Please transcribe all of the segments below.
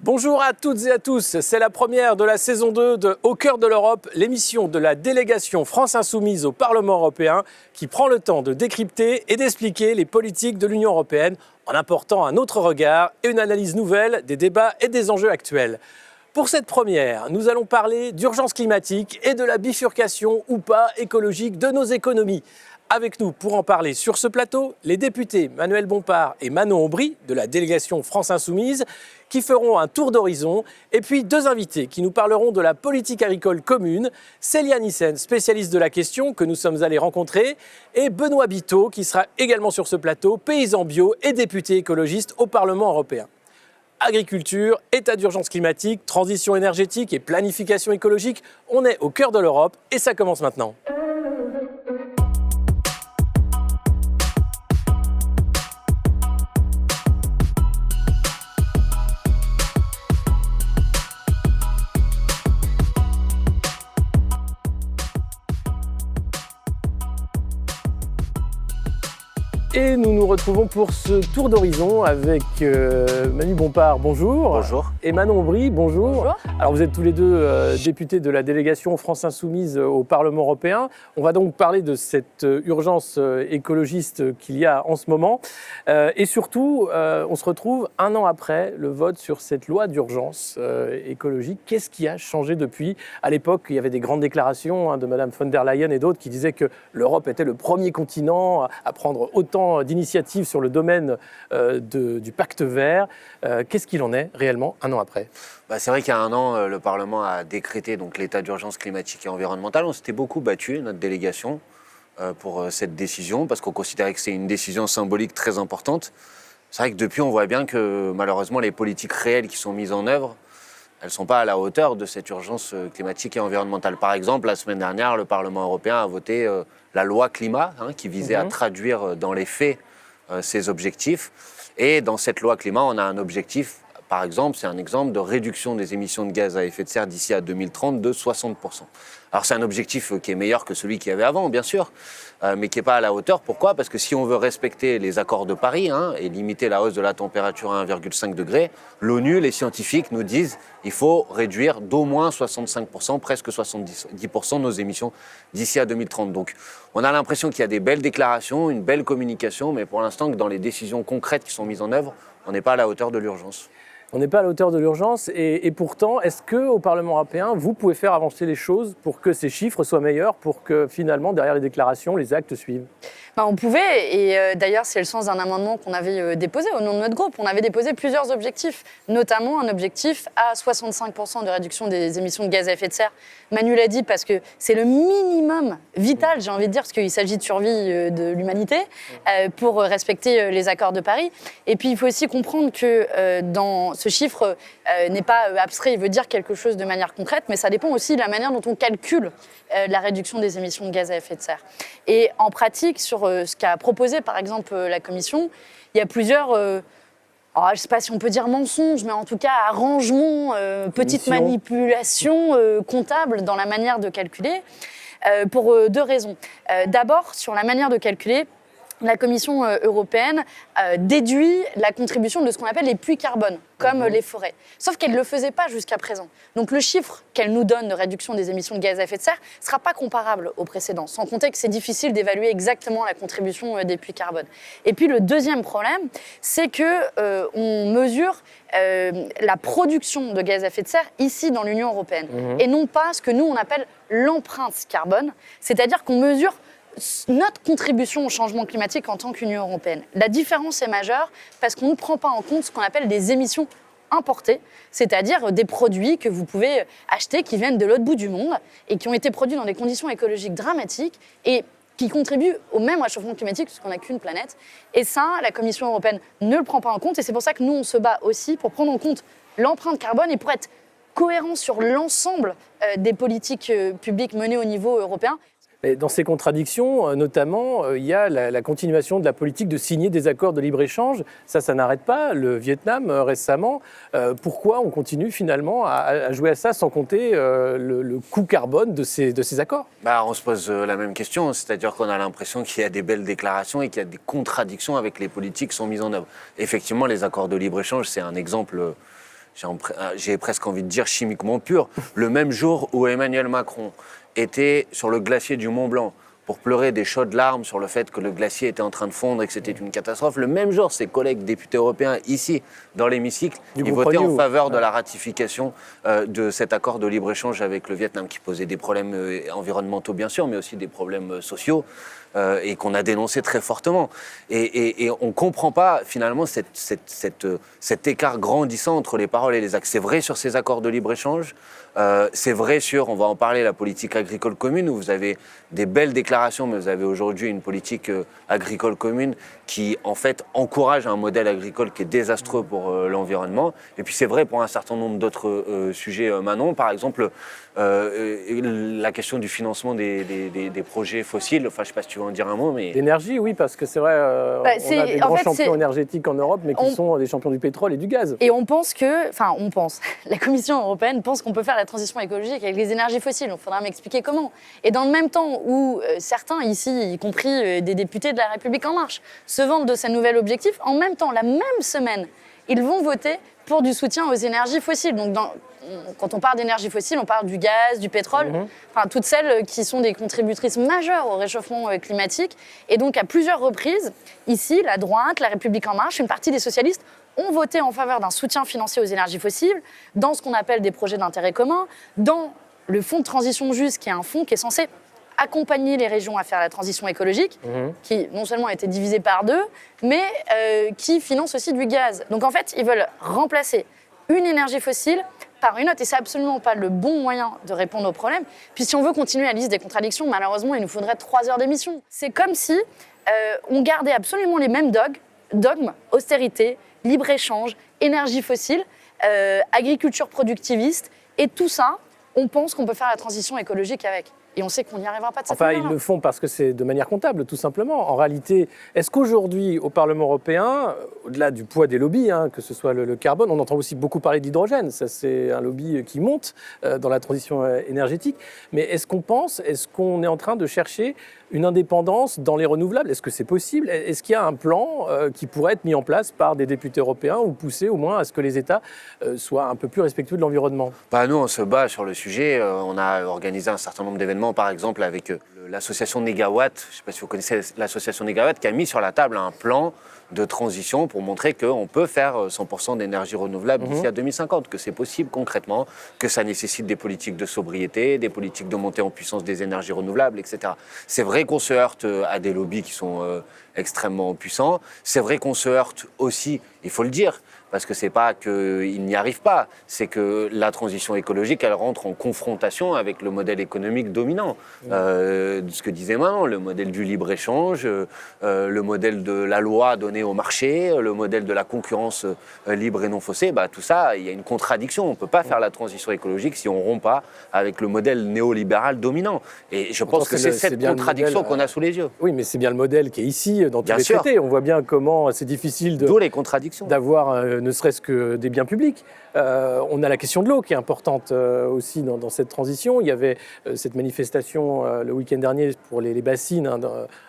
Bonjour à toutes et à tous, c'est la première de la saison 2 de Au cœur de l'Europe, l'émission de la délégation France Insoumise au Parlement européen qui prend le temps de décrypter et d'expliquer les politiques de l'Union européenne en apportant un autre regard et une analyse nouvelle des débats et des enjeux actuels. Pour cette première, nous allons parler d'urgence climatique et de la bifurcation ou pas écologique de nos économies. Avec nous pour en parler sur ce plateau, les députés Manuel Bompard et Manon Aubry de la délégation France Insoumise qui feront un tour d'horizon et puis deux invités qui nous parleront de la politique agricole commune, Célia Nissen, spécialiste de la question que nous sommes allés rencontrer, et Benoît Biteau qui sera également sur ce plateau, paysan bio et député écologiste au Parlement européen. Agriculture, état d'urgence climatique, transition énergétique et planification écologique, on est au cœur de l'Europe et ça commence maintenant. Et nous nous retrouvons pour ce tour d'horizon avec Manu Bompard, bonjour. Bonjour. Et Manon Aubry, bonjour. Bonjour. Alors vous êtes tous les deux députés de la délégation France Insoumise au Parlement européen. On va donc parler de cette urgence écologiste qu'il y a en ce moment. Et surtout, on se retrouve un an après le vote sur cette loi d'urgence écologique. Qu'est-ce qui a changé depuis ? À l'époque, il y avait des grandes déclarations de Madame von der Leyen et d'autres qui disaient que l'Europe était le premier continent à prendre autant d'initiatives sur le domaine du pacte vert. Qu'est-ce qu'il en est réellement un an après ? C'est vrai qu'il y a un an, le Parlement a décrété donc, l'état d'urgence climatique et environnementale. On s'était beaucoup battu, notre délégation, pour cette décision, parce qu'on considérait que c'est une décision symbolique très importante. C'est vrai que depuis, on voit bien que malheureusement, les politiques réelles qui sont mises en œuvre, elles ne sont pas à la hauteur de cette urgence climatique et environnementale. Par exemple, la semaine dernière, le Parlement européen a voté la loi climat, qui visait à traduire dans les faits ces objectifs. Et dans cette loi climat, on a un objectif, par exemple, c'est un exemple de réduction des émissions de gaz à effet de serre d'ici à 2030 de 60%. Alors c'est un objectif qui est meilleur que celui qu'il y avait avant, bien sûr, mais qui n'est pas à la hauteur. Pourquoi ? Parce que si on veut respecter les accords de Paris et limiter la hausse de la température à 1,5 degré, l'ONU, les scientifiques nous disent qu'il faut réduire d'au moins 65%, presque 70% nos émissions d'ici à 2030. Donc on a l'impression qu'il y a des belles déclarations, une belle communication, mais pour l'instant, que dans les décisions concrètes qui sont mises en œuvre, on n'est pas à la hauteur de l'urgence. On n'est pas à la hauteur de l'urgence et pourtant, est-ce qu'au Parlement européen, vous pouvez faire avancer les choses pour que ces chiffres soient meilleurs, pour que finalement, derrière les déclarations, les actes suivent ? On pouvait, et d'ailleurs c'est le sens d'un amendement qu'on avait déposé au nom de notre groupe. On avait déposé plusieurs objectifs, notamment un objectif à 65% de réduction des émissions de gaz à effet de serre. Manu l'a dit parce que c'est le minimum vital, j'ai envie de dire, parce qu'il s'agit de survie de l'humanité, pour respecter les accords de Paris. Et puis il faut aussi comprendre que dans ce chiffre n'est pas abstrait, il veut dire quelque chose de manière concrète, mais ça dépend aussi de la manière dont on calcule la réduction des émissions de gaz à effet de serre. Et en pratique, sur ce qu'a proposé par exemple la Commission, il y a plusieurs, je ne sais pas si on peut dire mensonges, mais en tout cas arrangements, petites manipulations comptables dans la manière de calculer, pour deux raisons. D'abord, sur la manière de calculer, la Commission européenne déduit la contribution de ce qu'on appelle les puits carbone, comme les forêts. Sauf qu'elle ne le faisait pas jusqu'à présent. Donc le chiffre qu'elle nous donne de réduction des émissions de gaz à effet de serre ne sera pas comparable au précédent, sans compter que c'est difficile d'évaluer exactement la contribution des puits carbone. Et puis le deuxième problème, c'est qu'on mesure la production de gaz à effet de serre ici dans l'Union européenne, et non pas ce que nous on appelle l'empreinte carbone, c'est-à-dire qu'on mesure notre contribution au changement climatique en tant qu'Union européenne. La différence est majeure parce qu'on ne prend pas en compte ce qu'on appelle des émissions importées, c'est-à-dire des produits que vous pouvez acheter qui viennent de l'autre bout du monde et qui ont été produits dans des conditions écologiques dramatiques et qui contribuent au même réchauffement climatique puisqu'on n'a qu'une planète. Et ça, la Commission européenne ne le prend pas en compte et c'est pour ça que nous, on se bat aussi pour prendre en compte l'empreinte carbone et pour être cohérent sur l'ensemble des politiques publiques menées au niveau européen. Et dans ces contradictions, notamment, il y a la continuation de la politique de signer des accords de libre-échange. Ça n'arrête pas. Le Vietnam, récemment, pourquoi on continue finalement à jouer à ça sans compter le coût carbone de ces accords ? On se pose la même question, c'est-à-dire qu'on a l'impression qu'il y a des belles déclarations et qu'il y a des contradictions avec les politiques qui sont mises en œuvre. Effectivement, les accords de libre-échange, c'est un exemple j'ai presque envie de dire chimiquement pur. Le même jour où Emmanuel Macron était sur le glacier du Mont Blanc pour pleurer des chaudes larmes sur le fait que le glacier était en train de fondre et que c'était une catastrophe, le même jour, ses collègues députés européens, ici, dans l'hémicycle, ils votaient en faveur de la ratification de cet accord de libre-échange avec le Vietnam, qui posait des problèmes environnementaux, bien sûr, mais aussi des problèmes sociaux, et qu'on a dénoncé très fortement. Et on ne comprend pas, finalement, cet écart grandissant entre les paroles et les actes. C'est vrai sur ces accords de libre-échange, c'est vrai sur, on va en parler, la politique agricole commune, où vous avez des belles déclarations, mais vous avez aujourd'hui une politique agricole commune qui, en fait, encourage un modèle agricole qui est désastreux pour l'environnement. Et puis c'est vrai pour un certain nombre d'autres sujets, Manon. Par exemple, la question du financement des projets fossiles. Enfin, je ne sais pas si tu veux en dire un mot, mais... L'énergie, oui, parce que c'est vrai, on a des grands champions énergétiques en Europe, mais qui sont des champions du pétrole et du gaz. Et on pense la Commission européenne pense qu'on peut faire la transition écologique avec les énergies fossiles. Il faudra m'expliquer comment. Et dans le même temps où certains ici, y compris des députés de La République En Marche, se vantent de ces nouvel objectif, en même temps, la même semaine, ils vont voter pour du soutien aux énergies fossiles. Donc, quand on parle d'énergie fossile, on parle du gaz, du pétrole, enfin, toutes celles qui sont des contributrices majeures au réchauffement climatique. Et donc, à plusieurs reprises, ici, la droite, La République En Marche, une partie des socialistes ont voté en faveur d'un soutien financier aux énergies fossiles, dans ce qu'on appelle des projets d'intérêt commun, dans le fonds de transition juste, qui est un fonds qui est censé accompagner les régions à faire la transition écologique, qui non seulement a été divisé par 2, mais qui finance aussi du gaz. Donc en fait, ils veulent remplacer une énergie fossile par une autre, et c'est absolument pas le bon moyen de répondre aux problèmes. Puis si on veut continuer la liste des contradictions, malheureusement, il nous faudrait 3 heures d'émission. C'est comme si on gardait absolument les mêmes dogmes, austérité, libre-échange, énergie fossile, agriculture productiviste, et tout ça, on pense qu'on peut faire la transition écologique avec. Et on sait qu'on n'y arrivera pas de cette manière. Enfin, ils le font parce que c'est de manière comptable, tout simplement. En réalité, est-ce qu'aujourd'hui, au Parlement européen, au-delà du poids des lobbies, que ce soit le carbone, on entend aussi beaucoup parler d'hydrogène. Ça, c'est un lobby qui monte dans la transition énergétique. Mais est-ce qu'on est en train de chercher une indépendance dans les renouvelables? Est-ce que c'est possible? Est-ce qu'il y a un plan qui pourrait être mis en place par des députés européens ou poussé au moins à ce que les États soient un peu plus respectueux de l'environnement? Nous, on se bat sur le sujet. On a organisé un certain nombre d'événements, par exemple avec l'association Négawatt. Je ne sais pas si vous connaissez l'association Négawatt, qui a mis sur la table un plan de transition pour montrer qu'on peut faire 100% d'énergie renouvelable d'ici à 2050, que c'est possible concrètement, que ça nécessite des politiques de sobriété, des politiques de montée en puissance des énergies renouvelables, etc. C'est vrai qu'on se heurte à des lobbies qui sont extrêmement puissants. C'est vrai qu'on se heurte aussi, il faut le dire, parce que c'est pas qu'ils n'y arrivent pas, c'est que la transition écologique, elle rentre en confrontation avec le modèle économique dominant. Ce que disait Manon, le modèle du libre-échange, le modèle de la loi donnée au marché, le modèle de la concurrence libre et non faussée, tout ça, il y a une contradiction. On ne peut pas faire la transition écologique si on ne rompt pas avec le modèle néolibéral dominant. Et je pense que c'est cette contradiction qu'on a sous les yeux. Oui, mais c'est bien le modèle qui est ici, dans tous les traités. On voit bien comment c'est difficile d'où les contradictions. D'avoir ne serait-ce que des biens publics. On a la question de l'eau qui est importante aussi dans cette transition. Il y avait cette manifestation le week-end dernier pour les bassines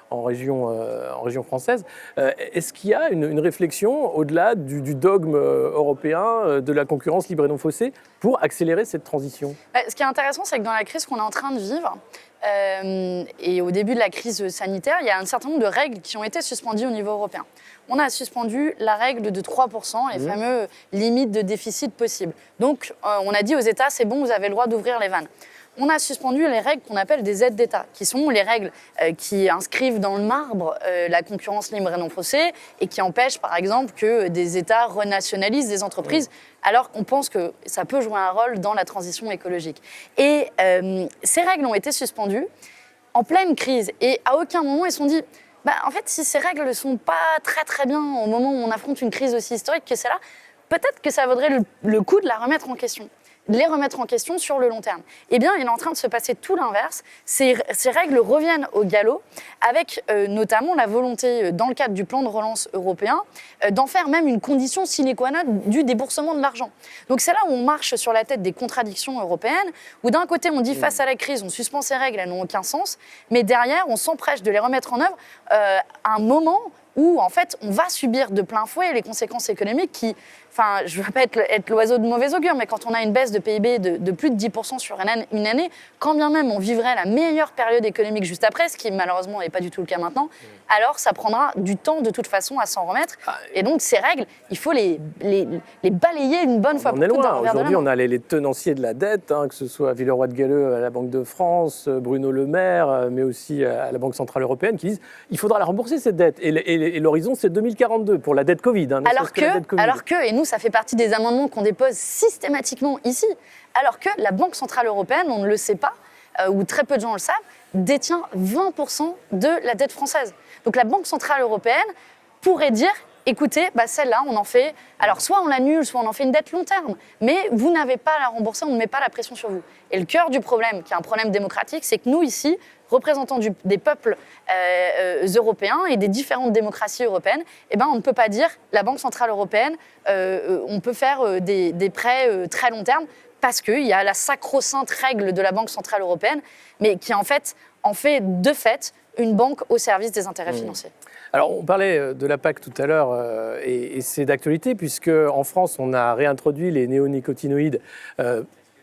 en région française. Est-ce qu'il y a une réflexion au-delà du dogme européen de la concurrence libre et non faussée pour accélérer cette transition? Ce qui est intéressant, c'est que dans la crise qu'on est en train de vivre, et au début de la crise sanitaire, il y a un certain nombre de règles qui ont été suspendues au niveau européen. On a suspendu la règle de 3%, les fameux limites de déficit possibles. Donc, on a dit aux États, c'est bon, vous avez le droit d'ouvrir les vannes. On a suspendu les règles qu'on appelle des aides d'État, qui sont les règles qui inscrivent dans le marbre la concurrence libre et non faussée et qui empêchent, par exemple, que des États renationalisent des entreprises, alors qu'on pense que ça peut jouer un rôle dans la transition écologique. Et ces règles ont été suspendues en pleine crise. Et à aucun moment, ils se sont dit, en fait, si ces règles ne sont pas très très bien au moment où on affronte une crise aussi historique que celle-là, peut-être que ça vaudrait le coup de la remettre en question. De les remettre en question sur le long terme. Eh bien, il est en train de se passer tout l'inverse. Ces règles reviennent au galop, avec notamment la volonté, dans le cadre du plan de relance européen, d'en faire même une condition sine qua non du déboursement de l'argent. Donc c'est là où on marche sur la tête des contradictions européennes, où d'un côté on dit face à la crise, on suspend ces règles, elles n'ont aucun sens, mais derrière on s'empresse de les remettre en œuvre à un moment où en fait on va subir de plein fouet les conséquences économiques qui, enfin je ne veux pas être l'oiseau de mauvais augure, mais quand on a une baisse de PIB de plus de 10% sur une année, quand bien même on vivrait la meilleure période économique juste après, ce qui malheureusement n'est pas du tout le cas maintenant, alors ça prendra du temps de toute façon à s'en remettre. Et donc ces règles, il faut les balayer une bonne fois pour toutes. On est loin. Aujourd'hui, on a les tenanciers de la dette, que ce soit Villeroy de Galleux à la Banque de France, Bruno Le Maire, mais aussi à la Banque Centrale Européenne, qui disent qu'il faudra la rembourser, cette dette. Et l'horizon, c'est 2042 pour la dette Covid. Alors que, et nous, ça fait partie des amendements qu'on dépose systématiquement ici, alors que la Banque Centrale Européenne, on ne le sait pas, ou très peu de gens le savent, détient 20% de la dette française. Donc la Banque Centrale Européenne pourrait dire, écoutez, celle-là, on en fait, alors soit on l'annule, soit on en fait une dette long terme, mais vous n'avez pas à la rembourser, on ne met pas la pression sur vous. Et le cœur du problème, qui est un problème démocratique, c'est que nous, ici, représentants des peuples européens et des différentes démocraties européennes, on ne peut pas dire, la Banque Centrale Européenne, on peut faire des prêts très long terme, parce qu'il y a la sacro-sainte règle de la Banque Centrale Européenne, mais qui en fait de fait une banque au service des intérêts financiers. Alors, on parlait de la PAC tout à l'heure, et c'est d'actualité, puisque en France, on a réintroduit les néonicotinoïdes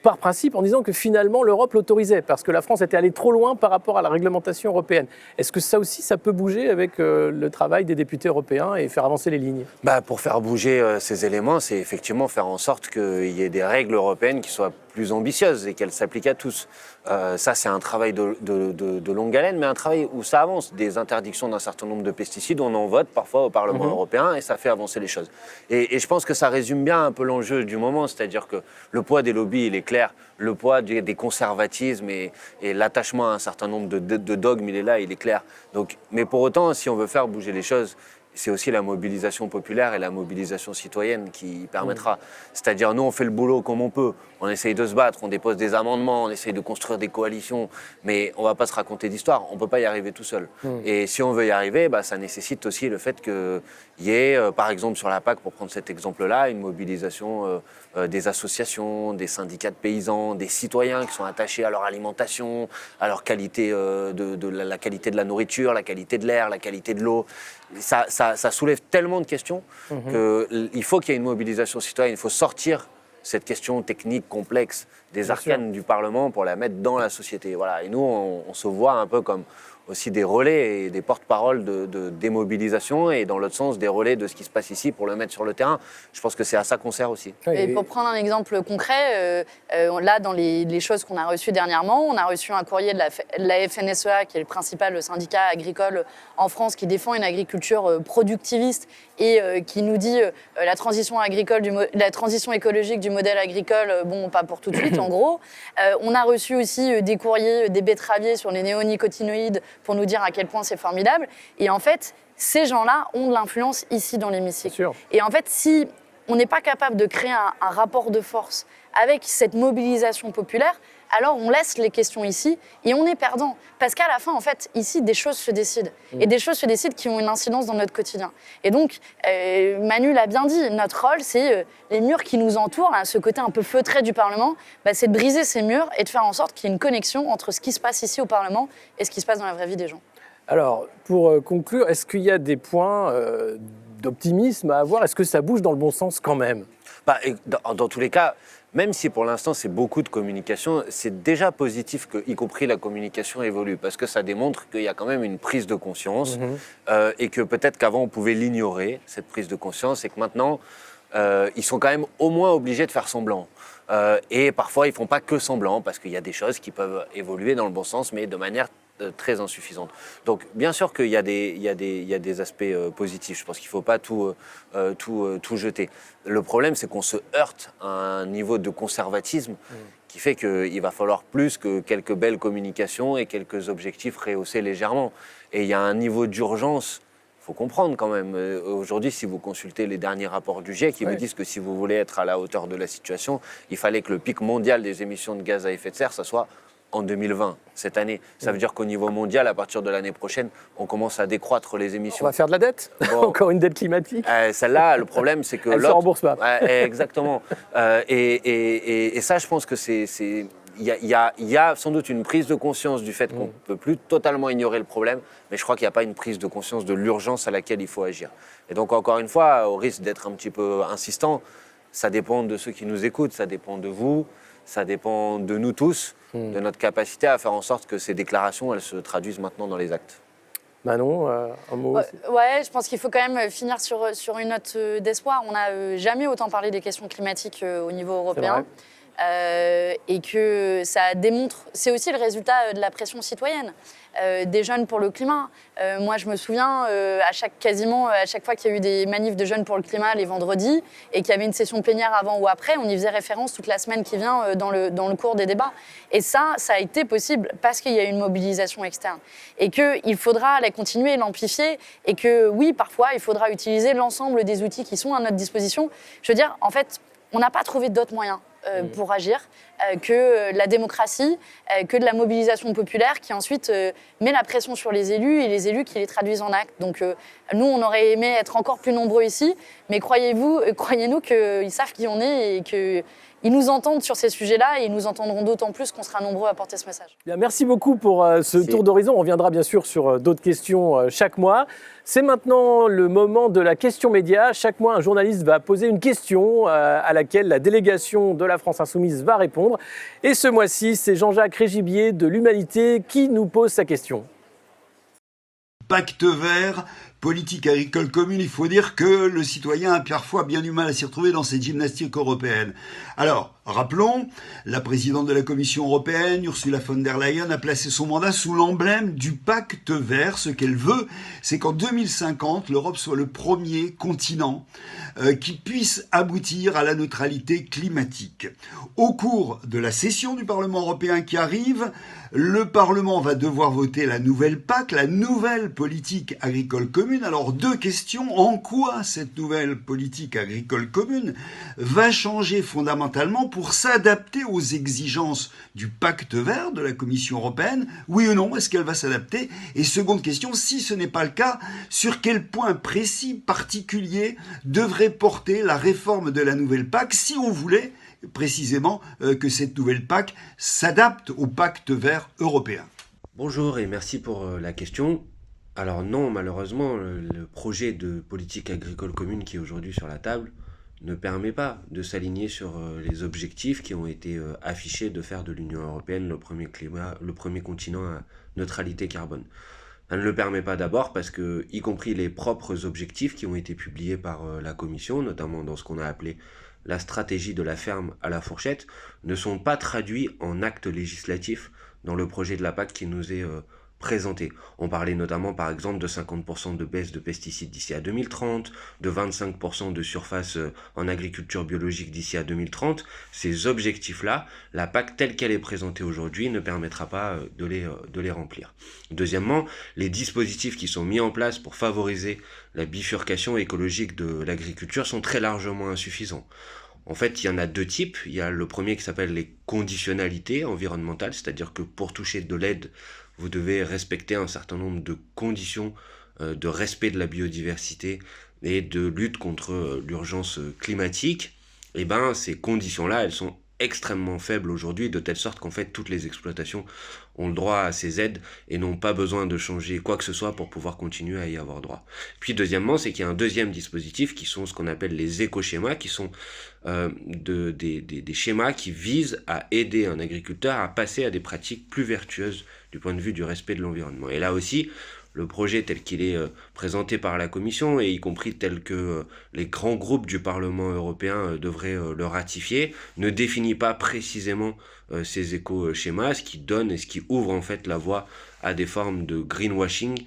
par principe en disant que finalement l'Europe l'autorisait, parce que la France était allée trop loin par rapport à la réglementation européenne. Est-ce que ça aussi, ça peut bouger avec le travail des députés européens et faire avancer les lignes ? Pour faire bouger ces éléments, c'est effectivement faire en sorte qu'il y ait des règles européennes qui soient plus ambitieuses et qu'elles s'appliquent à tous. Ça, c'est un travail de longue haleine, mais un travail où ça avance. Des interdictions d'un certain nombre de pesticides, on en vote parfois au Parlement européen et ça fait avancer les choses. Et je pense que ça résume bien un peu l'enjeu du moment, c'est-à-dire que le poids des lobbies, il est clair. Le poids des conservatismes et l'attachement à un certain nombre de dogmes, il est là, il est clair. Donc, mais pour autant, si on veut faire bouger les choses, c'est aussi la mobilisation populaire et la mobilisation citoyenne qui permettra. C'est-à-dire, nous, on fait le boulot comme on peut. On essaye de se battre, on dépose des amendements, on essaye de construire des coalitions, mais on ne va pas se raconter d'histoire. On ne peut pas y arriver tout seul. Et si on veut y arriver, ça nécessite aussi le fait qu'il y ait, par exemple, sur la PAC, pour prendre cet exemple-là, une mobilisation des associations, des syndicats de paysans, des citoyens qui sont attachés à leur alimentation, à leur qualité, la qualité de la nourriture, la qualité de l'air, la qualité de l'eau. Ça soulève tellement de questions qu'il faut qu'il y ait une mobilisation citoyenne. Il faut sortir cette question technique complexe des arcanes du Parlement pour la mettre dans la société. Voilà. Et nous, on se voit un peu comme aussi des relais et des porte-paroles de démobilisation et dans l'autre sens des relais de ce qui se passe ici pour le mettre sur le terrain. Je pense que c'est à ça qu'on sert aussi. Et pour prendre un exemple concret, là dans les choses qu'on a reçues dernièrement, on a reçu un courrier de la FNSEA qui est le principal syndicat agricole en France qui défend une agriculture productiviste et qui nous dit la transition écologique du modèle agricole, pas pour tout de suite en gros. On a reçu aussi des courriers des betteraviers sur les néonicotinoïdes pour nous dire à quel point c'est formidable. Et en fait, ces gens-là ont de l'influence ici dans l'hémicycle. Et en fait, si on n'est pas capable de créer un rapport de force avec cette mobilisation populaire, alors on laisse les questions ici et on est perdant. Parce qu'à la fin, en fait, ici, des choses se décident. Et des choses se décident qui ont une incidence dans notre quotidien. Et donc, Manu l'a bien dit, notre rôle, c'est les murs qui nous entourent, là, ce côté un peu feutré du Parlement, c'est de briser ces murs et de faire en sorte qu'il y ait une connexion entre ce qui se passe ici au Parlement et ce qui se passe dans la vraie vie des gens. Alors, pour conclure, est-ce qu'il y a des points d'optimisme à avoir ? Est-ce que ça bouge dans le bon sens quand même ? Dans tous les cas, même si pour l'instant c'est beaucoup de communication, c'est déjà positif que, y compris la communication évolue, parce que ça démontre qu'il y a quand même une prise de conscience et que peut-être qu'avant on pouvait l'ignorer, cette prise de conscience, et que maintenant ils sont quand même au moins obligés de faire semblant. Et parfois ils ne font pas que semblant, parce qu'il y a des choses qui peuvent évoluer dans le bon sens, mais de manière très insuffisante. Donc bien sûr qu'il y a des aspects positifs, je pense qu'il ne faut pas tout jeter. Le problème, c'est qu'on se heurte à un niveau de conservatisme qui fait qu'il va falloir plus que quelques belles communications et quelques objectifs rehaussés légèrement. Et il y a un niveau d'urgence. Il faut comprendre quand même. Aujourd'hui, si vous consultez les derniers rapports du GIEC, ils vous disent que si vous voulez être à la hauteur de la situation, il fallait que le pic mondial des émissions de gaz à effet de serre, ça soit en 2020, cette année. Ça veut dire qu'au niveau mondial, à partir de l'année prochaine, on commence à décroître les émissions. On va faire de la dette ? Encore une dette climatique ? Celle-là, le problème, c'est que elle ne se rembourse pas. Exactement. Et ça, je pense que c'est y a sans doute une prise de conscience du fait qu'on ne peut plus totalement ignorer le problème, mais je crois qu'il n'y a pas une prise de conscience de l'urgence à laquelle il faut agir. Et donc, encore une fois, au risque d'être un petit peu insistant, ça dépend de ceux qui nous écoutent, ça dépend de vous, ça dépend de nous tous, de notre capacité à faire en sorte que ces déclarations, elles se traduisent maintenant dans les actes. Manon, un mot aussi. Ouais, je pense qu'il faut quand même finir sur une note d'espoir. On n'a jamais autant parlé des questions climatiques au niveau européen. Et que ça démontre, c'est aussi le résultat de la pression citoyenne, des jeunes pour le climat. Moi, je me souviens, quasiment à chaque fois qu'il y a eu des manifs de jeunes pour le climat les vendredis et qu'il y avait une session plénière avant ou après, on y faisait référence toute la semaine qui vient dans le cours des débats. Et ça a été possible parce qu'il y a eu une mobilisation externe. Et qu'il faudra la continuer, l'amplifier, et que oui, parfois, il faudra utiliser l'ensemble des outils qui sont à notre disposition. Je veux dire, en fait, on n'a pas trouvé d'autres moyens pour agir que la démocratie, que de la mobilisation populaire qui ensuite met la pression sur les élus et les élus qui les traduisent en actes. Donc nous, on aurait aimé être encore plus nombreux ici, mais croyez-nous qu'ils savent qui on est et qu'ils nous entendent sur ces sujets-là et ils nous entendront d'autant plus qu'on sera nombreux à porter ce message. Bien, merci beaucoup pour ce tour d'horizon. On reviendra bien sûr sur d'autres questions chaque mois. C'est maintenant le moment de la question média. Chaque mois, un journaliste va poser une question à laquelle la délégation de la France Insoumise va répondre. Et ce mois-ci, c'est Jean-Jacques Régibier de l'Humanité qui nous pose sa question. Pacte vert, politique agricole commune, il faut dire que le citoyen a parfois bien du mal à s'y retrouver dans cette gymnastique européenne. Alors, rappelons, la présidente de la Commission européenne, Ursula von der Leyen, a placé son mandat sous l'emblème du pacte vert. Ce qu'elle veut, c'est qu'en 2050, l'Europe soit le premier continent qui puisse aboutir à la neutralité climatique. Au cours de la session du Parlement européen qui arrive, le Parlement va devoir voter la nouvelle PAC, la nouvelle politique agricole commune. Alors, deux questions. En quoi cette nouvelle politique agricole commune va changer fondamentalement pour s'adapter aux exigences du pacte vert de la Commission européenne? Oui ou non, est-ce qu'elle va s'adapter? Et seconde question, si ce n'est pas le cas, sur quel point précis, particulier, devrait porter la réforme de la nouvelle PAC si on voulait précisément que cette nouvelle PAC s'adapte au pacte vert européen? Bonjour et merci pour la question. Alors non, malheureusement, le projet de politique agricole commune qui est aujourd'hui sur la table ne permet pas de s'aligner sur les objectifs qui ont été affichés de faire de l'Union européenne le premier continent à neutralité carbone. Elle ne le permet pas d'abord parce que, y compris les propres objectifs qui ont été publiés par la Commission, notamment dans ce qu'on a appelé la stratégie de la ferme à la fourchette, ne sont pas traduits en actes législatifs dans le projet de la PAC qui nous est présenté. On parlait notamment par exemple de 50% de baisse de pesticides d'ici à 2030, de 25% de surface en agriculture biologique d'ici à 2030. Ces objectifs-là, la PAC telle qu'elle est présentée aujourd'hui ne permettra pas de les remplir. Deuxièmement, les dispositifs qui sont mis en place pour favoriser la bifurcation écologique de l'agriculture sont très largement insuffisants. En fait, il y en a deux types. Il y a le premier qui s'appelle les conditionnalités environnementales, c'est-à-dire que pour toucher de l'aide, vous devez respecter un certain nombre de conditions de respect de la biodiversité et de lutte contre l'urgence climatique. Et ben, ces conditions-là, elles sont extrêmement faibles aujourd'hui, de telle sorte qu'en fait, toutes les exploitations ont le droit à ces aides et n'ont pas besoin de changer quoi que ce soit pour pouvoir continuer à y avoir droit. Puis deuxièmement, c'est qu'il y a un deuxième dispositif qui sont ce qu'on appelle les éco-schémas, qui sont des schémas qui visent à aider un agriculteur à passer à des pratiques plus vertueuses du point de vue du respect de l'environnement. Et là aussi, le projet tel qu'il est présenté par la Commission, et y compris tel que les grands groupes du Parlement européen devraient le ratifier, ne définit pas précisément ces éco-schémas, ce qui donne et ce qui ouvre en fait la voie à des formes de greenwashing.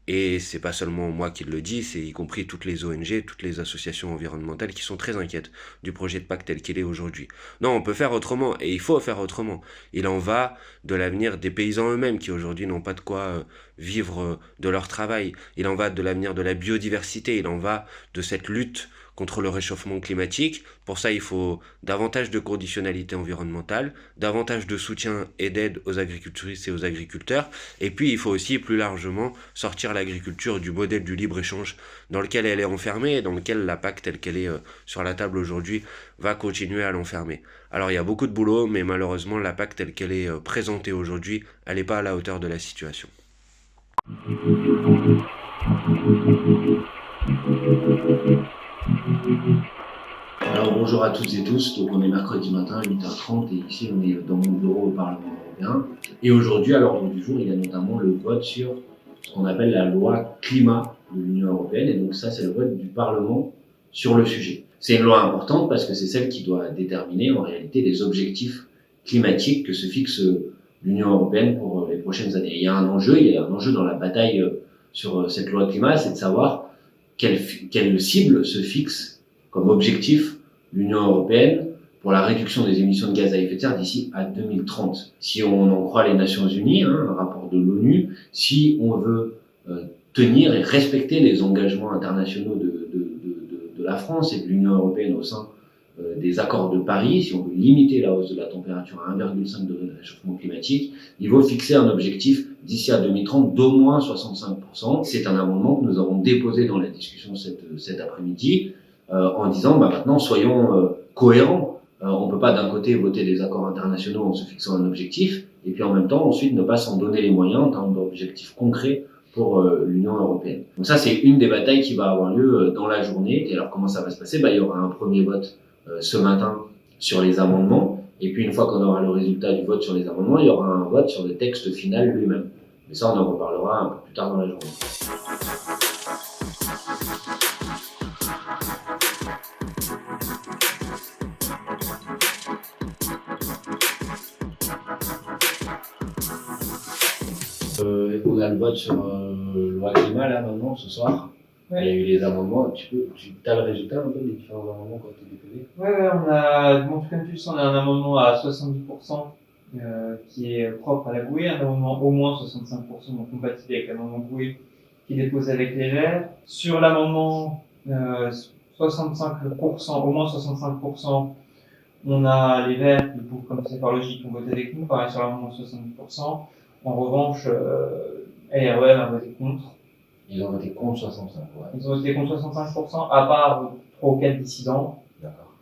Et c'est pas seulement moi qui le dis, c'est y compris toutes les ONG, toutes les associations environnementales qui sont très inquiètes du projet de PAC tel qu'il est aujourd'hui. Non, on peut faire autrement, et il faut faire autrement. Il en va de l'avenir des paysans eux-mêmes qui aujourd'hui n'ont pas de quoi vivre de leur travail. Il en va de l'avenir de la biodiversité, il en va de cette lutte contre le réchauffement climatique. Pour ça, il faut davantage de conditionnalité environnementale, davantage de soutien et d'aide aux agricultrices et aux agriculteurs. Et puis, il faut aussi plus largement sortir l'agriculture du modèle du libre-échange dans lequel elle est enfermée et dans lequel la PAC telle qu'elle est sur la table aujourd'hui va continuer à l'enfermer. Alors, il y a beaucoup de boulot, mais malheureusement, la PAC telle qu'elle est présentée aujourd'hui, elle n'est pas à la hauteur de la situation. Alors bonjour à toutes et tous, donc on est mercredi matin à 8h30 et ici on est dans mon bureau au Parlement européen. Et aujourd'hui à l'ordre du jour il y a notamment le vote sur ce qu'on appelle la loi climat de l'Union européenne et donc ça c'est le vote du Parlement sur le sujet. C'est une loi importante parce que c'est celle qui doit déterminer en réalité les objectifs climatiques que se fixe l'Union européenne pour les prochaines années. Il y a un enjeu dans la bataille sur cette loi climat, c'est de savoir quelle cible se fixe comme objectif l'Union européenne pour la réduction des émissions de gaz à effet de serre d'ici à 2030. Si on en croit les Nations Unies, un rapport de l'ONU, si on veut tenir et respecter les engagements internationaux de la France et de l'Union européenne au sein des accords de Paris, si on veut limiter la hausse de la température à 1,5 degré de réchauffement climatique, il faut fixer un objectif d'ici à 2030 d'au moins 65%. C'est un amendement que nous avons déposé dans la discussion cet après-midi en disant maintenant soyons cohérents. On ne peut pas d'un côté voter des accords internationaux en se fixant un objectif et puis en même temps ensuite ne pas s'en donner les moyens en termes d'objectifs concrets pour l'Union européenne. Donc ça c'est une des batailles qui va avoir lieu dans la journée. Et alors comment ça va se passer ? Il y aura un premier vote ce matin sur les amendements, et puis une fois qu'on aura le résultat du vote sur les amendements, il y aura un vote sur le texte final lui-même. Mais ça, on en reparlera un peu plus tard dans la journée. On a le vote sur loi climat là maintenant ce soir. Ouais. Il y a eu les amendements. Tu as le résultat un peu des différents amendements qui ont été déposés ? Ouais, on a, donc, comme tu le sais, on a un amendement à 70% qui est propre à la GUE, un amendement au moins 65%, donc compatible avec l'amendement GUE qui est déposé avec les Verts. Sur l'amendement 65%, au moins 65%, on a les Verts qui, comme c'est par logique, ont voté avec nous, pareil sur l'amendement 70%. En revanche, LREM a voté contre. Ils ont voté contre 65%. Ouais. Ils ont voté contre 65%, à part 3 ou 4 dissidents. D'accord.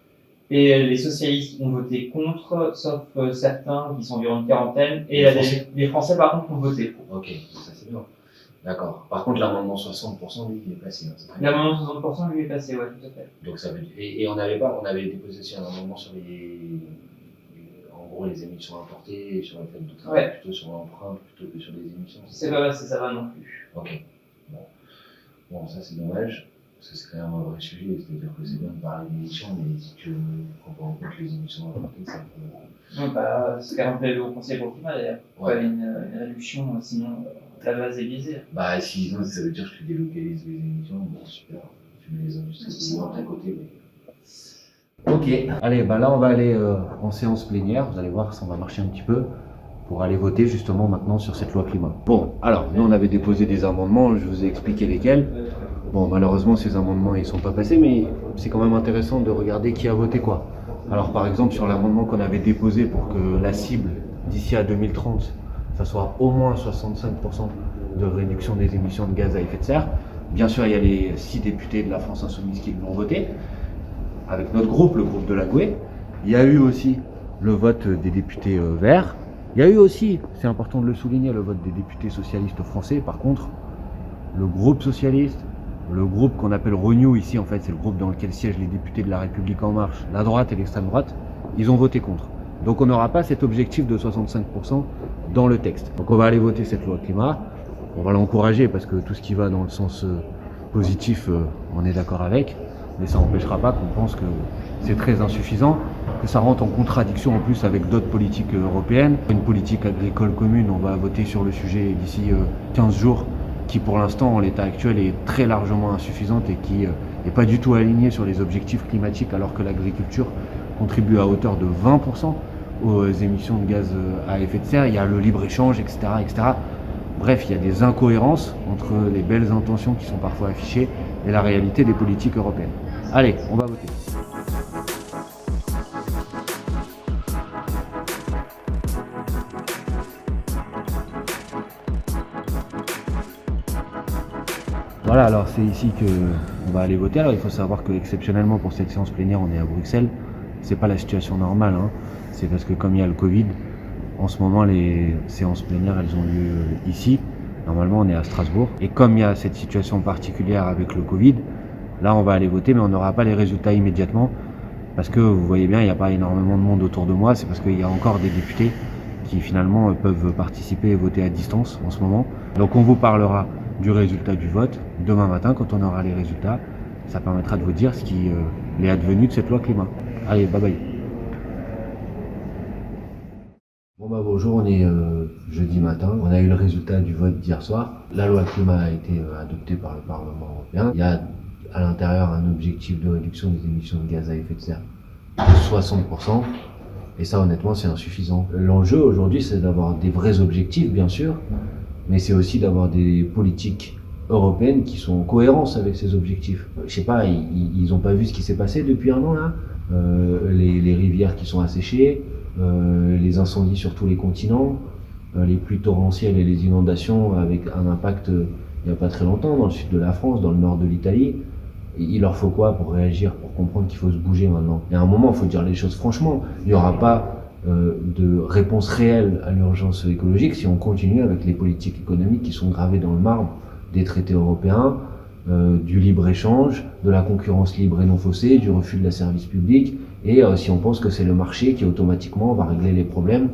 Et les socialistes ont voté contre, sauf certains qui sont environ une quarantaine. Et les Français, par contre, ont voté pour. Ok, ça c'est bien. D'accord. Par contre, l'amendement 60%, lui, il est passé. Hein, l'amendement 60%, lui, est passé, ouais, tout à fait. Donc ça veut dire... Et on avait déposé aussi un amendement sur les émissions importées, sur le fait de travailler plutôt sur l'empreinte plutôt que sur les émissions. C'est pas passé, ça va non plus. Ok. Bon, ça c'est dommage, parce que c'est quand même un vrai sujet, c'est-à-dire que c'est bien de parler d'émissions, mais si tu prends pas en compte les émissions importées, ça peut... Non, c'est quand même plaidé au Conseil pour le climat d'ailleurs. Ouais. Pas une réduction, sinon la base est biaisée. Sinon ça veut dire que tu délocalises les émissions, bon super, tu mets les industries de à côté, mais... Ok, allez, là on va aller en séance plénière, vous allez voir, ça va marcher un petit peu pour aller voter justement maintenant sur cette loi climat. Bon, alors nous on avait déposé des amendements, je vous ai expliqué lesquels. Bon, malheureusement ces amendements ils sont pas passés, mais c'est quand même intéressant de regarder qui a voté quoi. Alors par exemple sur l'amendement qu'on avait déposé pour que la cible d'ici à 2030, ça soit au moins 65% de réduction des émissions de gaz à effet de serre. Bien sûr il y a les 6 députés de la France Insoumise qui l'ont voté. Avec notre groupe, le groupe de la GUE. Il y a eu aussi le vote des députés verts. Il y a eu aussi, c'est important de le souligner, le vote des députés socialistes français. Par contre, le groupe socialiste, le groupe qu'on appelle Renew ici, en fait, c'est le groupe dans lequel siègent les députés de La République En Marche, la droite et l'extrême droite, ils ont voté contre. Donc on n'aura pas cet objectif de 65% dans le texte. Donc on va aller voter cette loi climat. On va l'encourager parce que tout ce qui va dans le sens positif, on est d'accord avec. Mais ça n'empêchera pas qu'on pense que c'est très insuffisant, que ça rentre en contradiction en plus avec d'autres politiques européennes. Une politique agricole commune, on va voter sur le sujet d'ici 15 jours, qui pour l'instant, en l'état actuel, est très largement insuffisante et qui n'est pas du tout alignée sur les objectifs climatiques, alors que l'agriculture contribue à hauteur de 20% aux émissions de gaz à effet de serre. Il y a le libre-échange, etc., etc. Bref, il y a des incohérences entre les belles intentions qui sont parfois affichées et la réalité des politiques européennes. Allez, on va voter. Voilà, alors c'est ici qu'on va aller voter. Alors il faut savoir que exceptionnellement pour cette séance plénière, on est à Bruxelles. C'est pas la situation normale, hein. C'est parce que comme il y a le Covid, en ce moment les séances plénières elles ont lieu ici. Normalement on est à Strasbourg. Et comme il y a cette situation particulière avec le Covid, là on va aller voter mais on n'aura pas les résultats immédiatement. Parce que vous voyez bien, il n'y a pas énormément de monde autour de moi. C'est parce qu'il y a encore des députés qui finalement peuvent participer et voter à distance en ce moment. Donc on vous parlera du résultat du vote demain matin quand on aura les résultats. Ça permettra de vous dire ce qui est advenu de cette loi climat. Allez, bye bye. Bon bah bonjour, on est jeudi matin. On a eu le résultat du vote d'hier soir. La loi climat a été adoptée par le Parlement européen. Il y a à l'intérieur un objectif de réduction des émissions de gaz à effet de serre de 60%. Et ça honnêtement c'est insuffisant. L'enjeu aujourd'hui c'est d'avoir des vrais objectifs bien sûr, mais c'est aussi d'avoir des politiques européennes qui sont en cohérence avec ces objectifs. Je sais pas, ils ont pas vu ce qui s'est passé depuis un an là, les rivières qui sont asséchées, les incendies sur tous les continents, les pluies torrentielles et les inondations avec un impact il n'y a pas très longtemps dans le sud de la France, dans le nord de l'Italie. Il leur faut quoi pour réagir, pour comprendre qu'il faut se bouger maintenant? Il y a un moment, il faut dire les choses franchement. Il n'y aura pas de réponse réelle à l'urgence écologique si on continue avec les politiques économiques qui sont gravées dans le marbre des traités européens, du libre-échange, de la concurrence libre et non faussée, du refus de la service public, et si on pense que c'est le marché qui automatiquement va régler les problèmes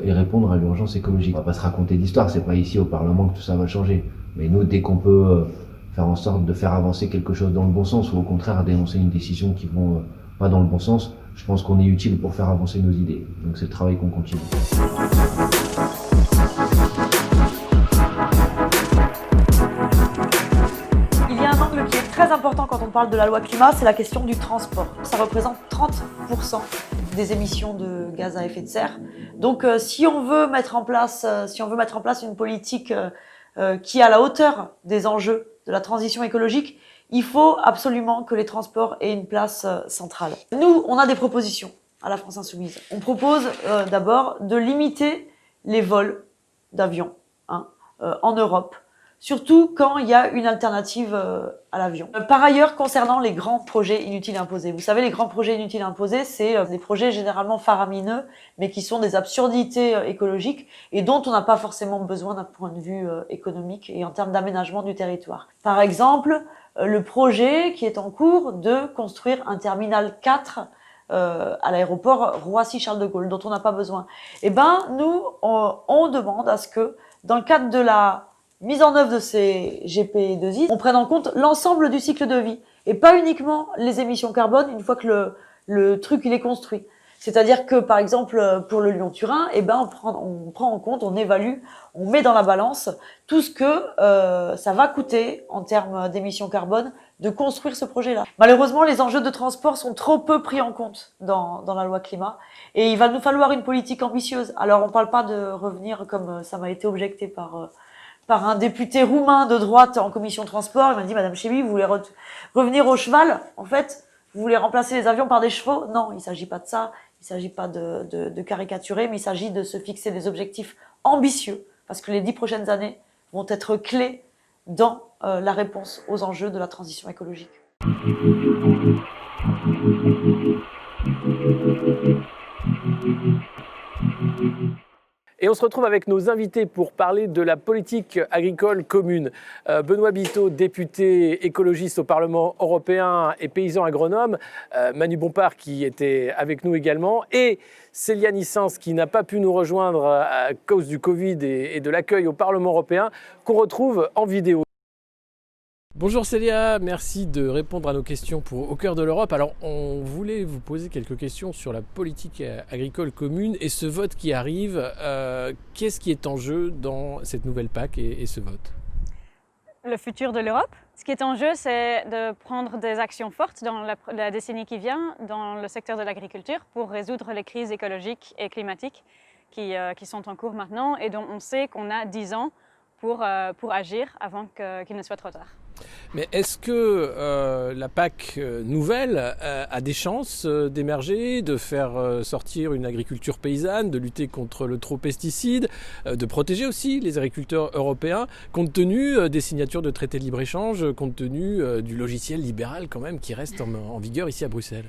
et répondre à l'urgence écologique. On va pas se raconter d'histoire, c'est pas ici au Parlement que tout ça va changer. Mais nous, dès qu'on peut faire en sorte de faire avancer quelque chose dans le bon sens, ou au contraire dénoncer une décision qui ne va pas dans le bon sens, je pense qu'on est utile pour faire avancer nos idées. Donc c'est le travail qu'on continue. Il y a un angle qui est très important quand on parle de la loi climat, c'est la question du transport. Ça représente 30% des émissions de gaz à effet de serre. Donc si on veut mettre en place une politique qui est à la hauteur des enjeux de la transition écologique, il faut absolument que les transports aient une place centrale. Nous, on a des propositions à la France Insoumise. On propose d'abord de limiter les vols d'avions en Europe, surtout quand il y a une alternative à l'avion. Par ailleurs, concernant les grands projets inutiles imposés, vous savez, les grands projets inutiles imposés, c'est des projets généralement faramineux, mais qui sont des absurdités écologiques et dont on n'a pas forcément besoin d'un point de vue économique et en termes d'aménagement du territoire. Par exemple, le projet qui est en cours de construire un terminal 4 à l'aéroport Roissy-Charles de Gaulle, dont on n'a pas besoin. Eh ben, nous, on demande à ce que, dans le cadre de la mise en œuvre de ces GP2I, on prenne en compte l'ensemble du cycle de vie et pas uniquement les émissions carbone une fois que le truc il est construit. C'est-à-dire que par exemple pour le Lyon-Turin, eh ben on prend en compte, on évalue, on met dans la balance tout ce que ça va coûter en termes d'émissions carbone de construire ce projet-là. Malheureusement, les enjeux de transport sont trop peu pris en compte dans la loi climat et il va nous falloir une politique ambitieuse. Alors on parle pas de revenir comme ça m'a été objecté par un député roumain de droite en commission transport. Il m'a dit, Madame Chevy, vous voulez revenir au cheval? En fait, vous voulez remplacer les avions par des chevaux? Non, il ne s'agit pas de ça. Il ne s'agit pas de caricaturer, mais il s'agit de se fixer des objectifs ambitieux, parce que les 10 prochaines années vont être clés dans la réponse aux enjeux de la transition écologique. Et on se retrouve avec nos invités pour parler de la politique agricole commune. Benoît Biteau, député écologiste au Parlement européen et paysan agronome. Manu Bompard qui était avec nous également. Et Célia Nissens qui n'a pas pu nous rejoindre à cause du Covid et de l'accueil au Parlement européen, qu'on retrouve en vidéo. Bonjour Célia, merci de répondre à nos questions pour Au cœur de l'Europe. Alors on voulait vous poser quelques questions sur la politique agricole commune et ce vote qui arrive. Qu'est-ce qui est en jeu dans cette nouvelle PAC et ce vote? Le futur de l'Europe. Ce qui est en jeu, c'est de prendre des actions fortes dans la décennie qui vient dans le secteur de l'agriculture pour résoudre les crises écologiques et climatiques qui sont en cours maintenant et dont on sait qu'on a 10 ans pour agir avant qu'il ne soit trop tard. Mais est-ce que la PAC nouvelle a des chances d'émerger, de faire sortir une agriculture paysanne, de lutter contre le trop pesticide, de protéger aussi les agriculteurs européens, compte tenu des signatures de traités de libre-échange, compte tenu du logiciel libéral quand même qui reste en vigueur ici à Bruxelles?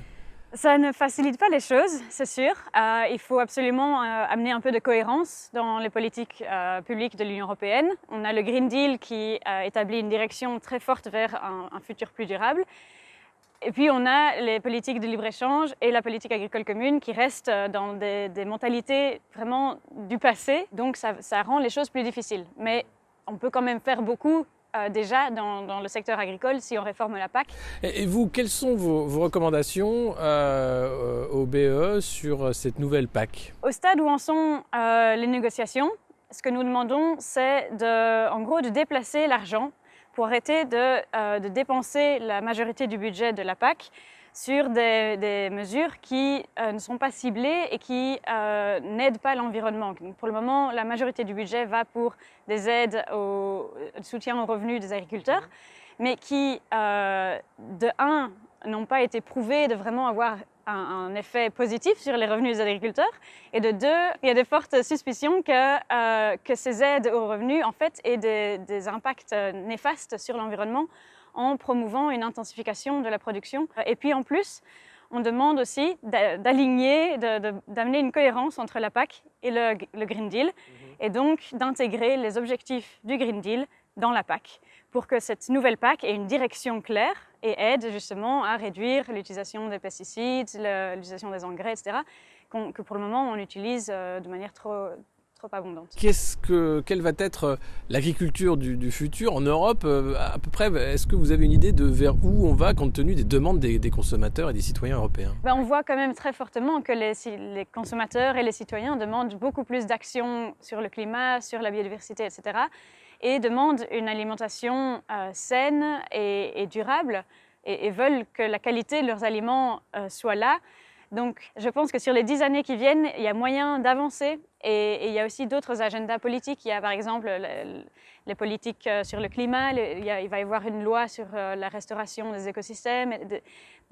Ça ne facilite pas les choses, c'est sûr. Il faut absolument amener un peu de cohérence dans les politiques publiques de l'Union européenne. On a le Green Deal qui établit une direction très forte vers un futur plus durable. Et puis on a les politiques de libre-échange et la politique agricole commune qui restent dans des mentalités vraiment du passé. Donc ça rend les choses plus difficiles. Mais on peut quand même faire beaucoup déjà dans le secteur agricole si on réforme la PAC. Et vous, quelles sont vos recommandations au BEE sur cette nouvelle PAC? Au stade où en sont les négociations, ce que nous demandons, c'est en gros de déplacer l'argent pour arrêter de dépenser la majorité du budget de la PAC sur des mesures qui ne sont pas ciblées et qui n'aident pas l'environnement. Pour le moment, la majorité du budget va pour des aides au soutien aux revenus des agriculteurs, mais qui, n'ont pas été prouvées de vraiment avoir un effet positif sur les revenus des agriculteurs. Et de deux, il y a de fortes suspicions que ces aides aux revenus, en fait, aient des impacts néfastes sur l'environnement en promouvant une intensification de la production. Et puis en plus, on demande aussi d'aligner, d'amener une cohérence entre la PAC et le Green Deal, et donc d'intégrer les objectifs du Green Deal dans la PAC, pour que cette nouvelle PAC ait une direction claire et aide justement à réduire l'utilisation des pesticides, l'utilisation des engrais, etc., que pour le moment on utilise de manière trop abondante. Quelle va être l'agriculture du futur en Europe à peu près? Est-ce que vous avez une idée de vers où on va compte tenu des demandes des consommateurs et des citoyens européens? On voit quand même très fortement que les consommateurs et les citoyens demandent beaucoup plus d'actions sur le climat, sur la biodiversité, etc. et demandent une alimentation saine et durable et veulent que la qualité de leurs aliments soit là. Donc je pense que sur les 10 années qui viennent, il y a moyen d'avancer et il y a aussi d'autres agendas politiques. Il y a par exemple les politiques sur le climat, il va y avoir une loi sur la restauration des écosystèmes,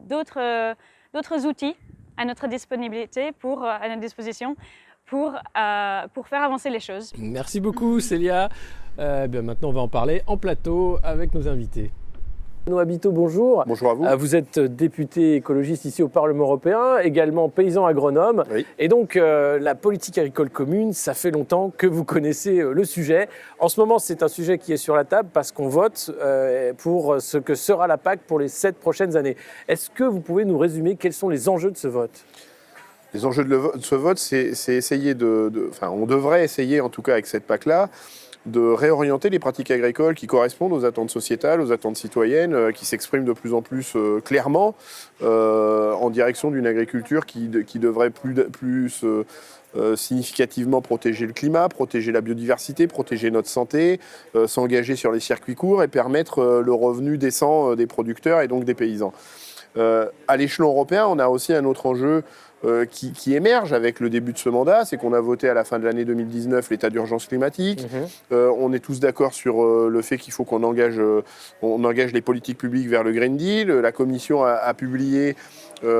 d'autres outils à notre disposition pour faire avancer les choses. Merci beaucoup Célia. Maintenant on va en parler en plateau avec nos invités. Benoît Biteau, bonjour. Bonjour à vous. Vous êtes député écologiste ici au Parlement européen, également paysan agronome. Oui. Et donc, la politique agricole commune, ça fait longtemps que vous connaissez le sujet. En ce moment, c'est un sujet qui est sur la table parce qu'on vote pour ce que sera la PAC pour les 7 prochaines années. Est-ce que vous pouvez nous résumer quels sont les enjeux de ce vote ? Les enjeux de ce vote, c'est essayer on devrait essayer, en tout cas avec cette PAC-là, de réorienter les pratiques agricoles qui correspondent aux attentes sociétales, aux attentes citoyennes, qui s'expriment de plus en plus clairement en direction d'une agriculture qui devrait plus significativement protéger le climat, protéger la biodiversité, protéger notre santé, s'engager sur les circuits courts et permettre le revenu décent des producteurs et donc des paysans. À l'échelon européen, on a aussi un autre enjeu qui émerge avec le début de ce mandat, c'est qu'on a voté à la fin de l'année 2019 l'état d'urgence climatique. On est tous d'accord sur le fait qu'il faut qu'on engage les politiques publiques vers le Green Deal. La Commission a publié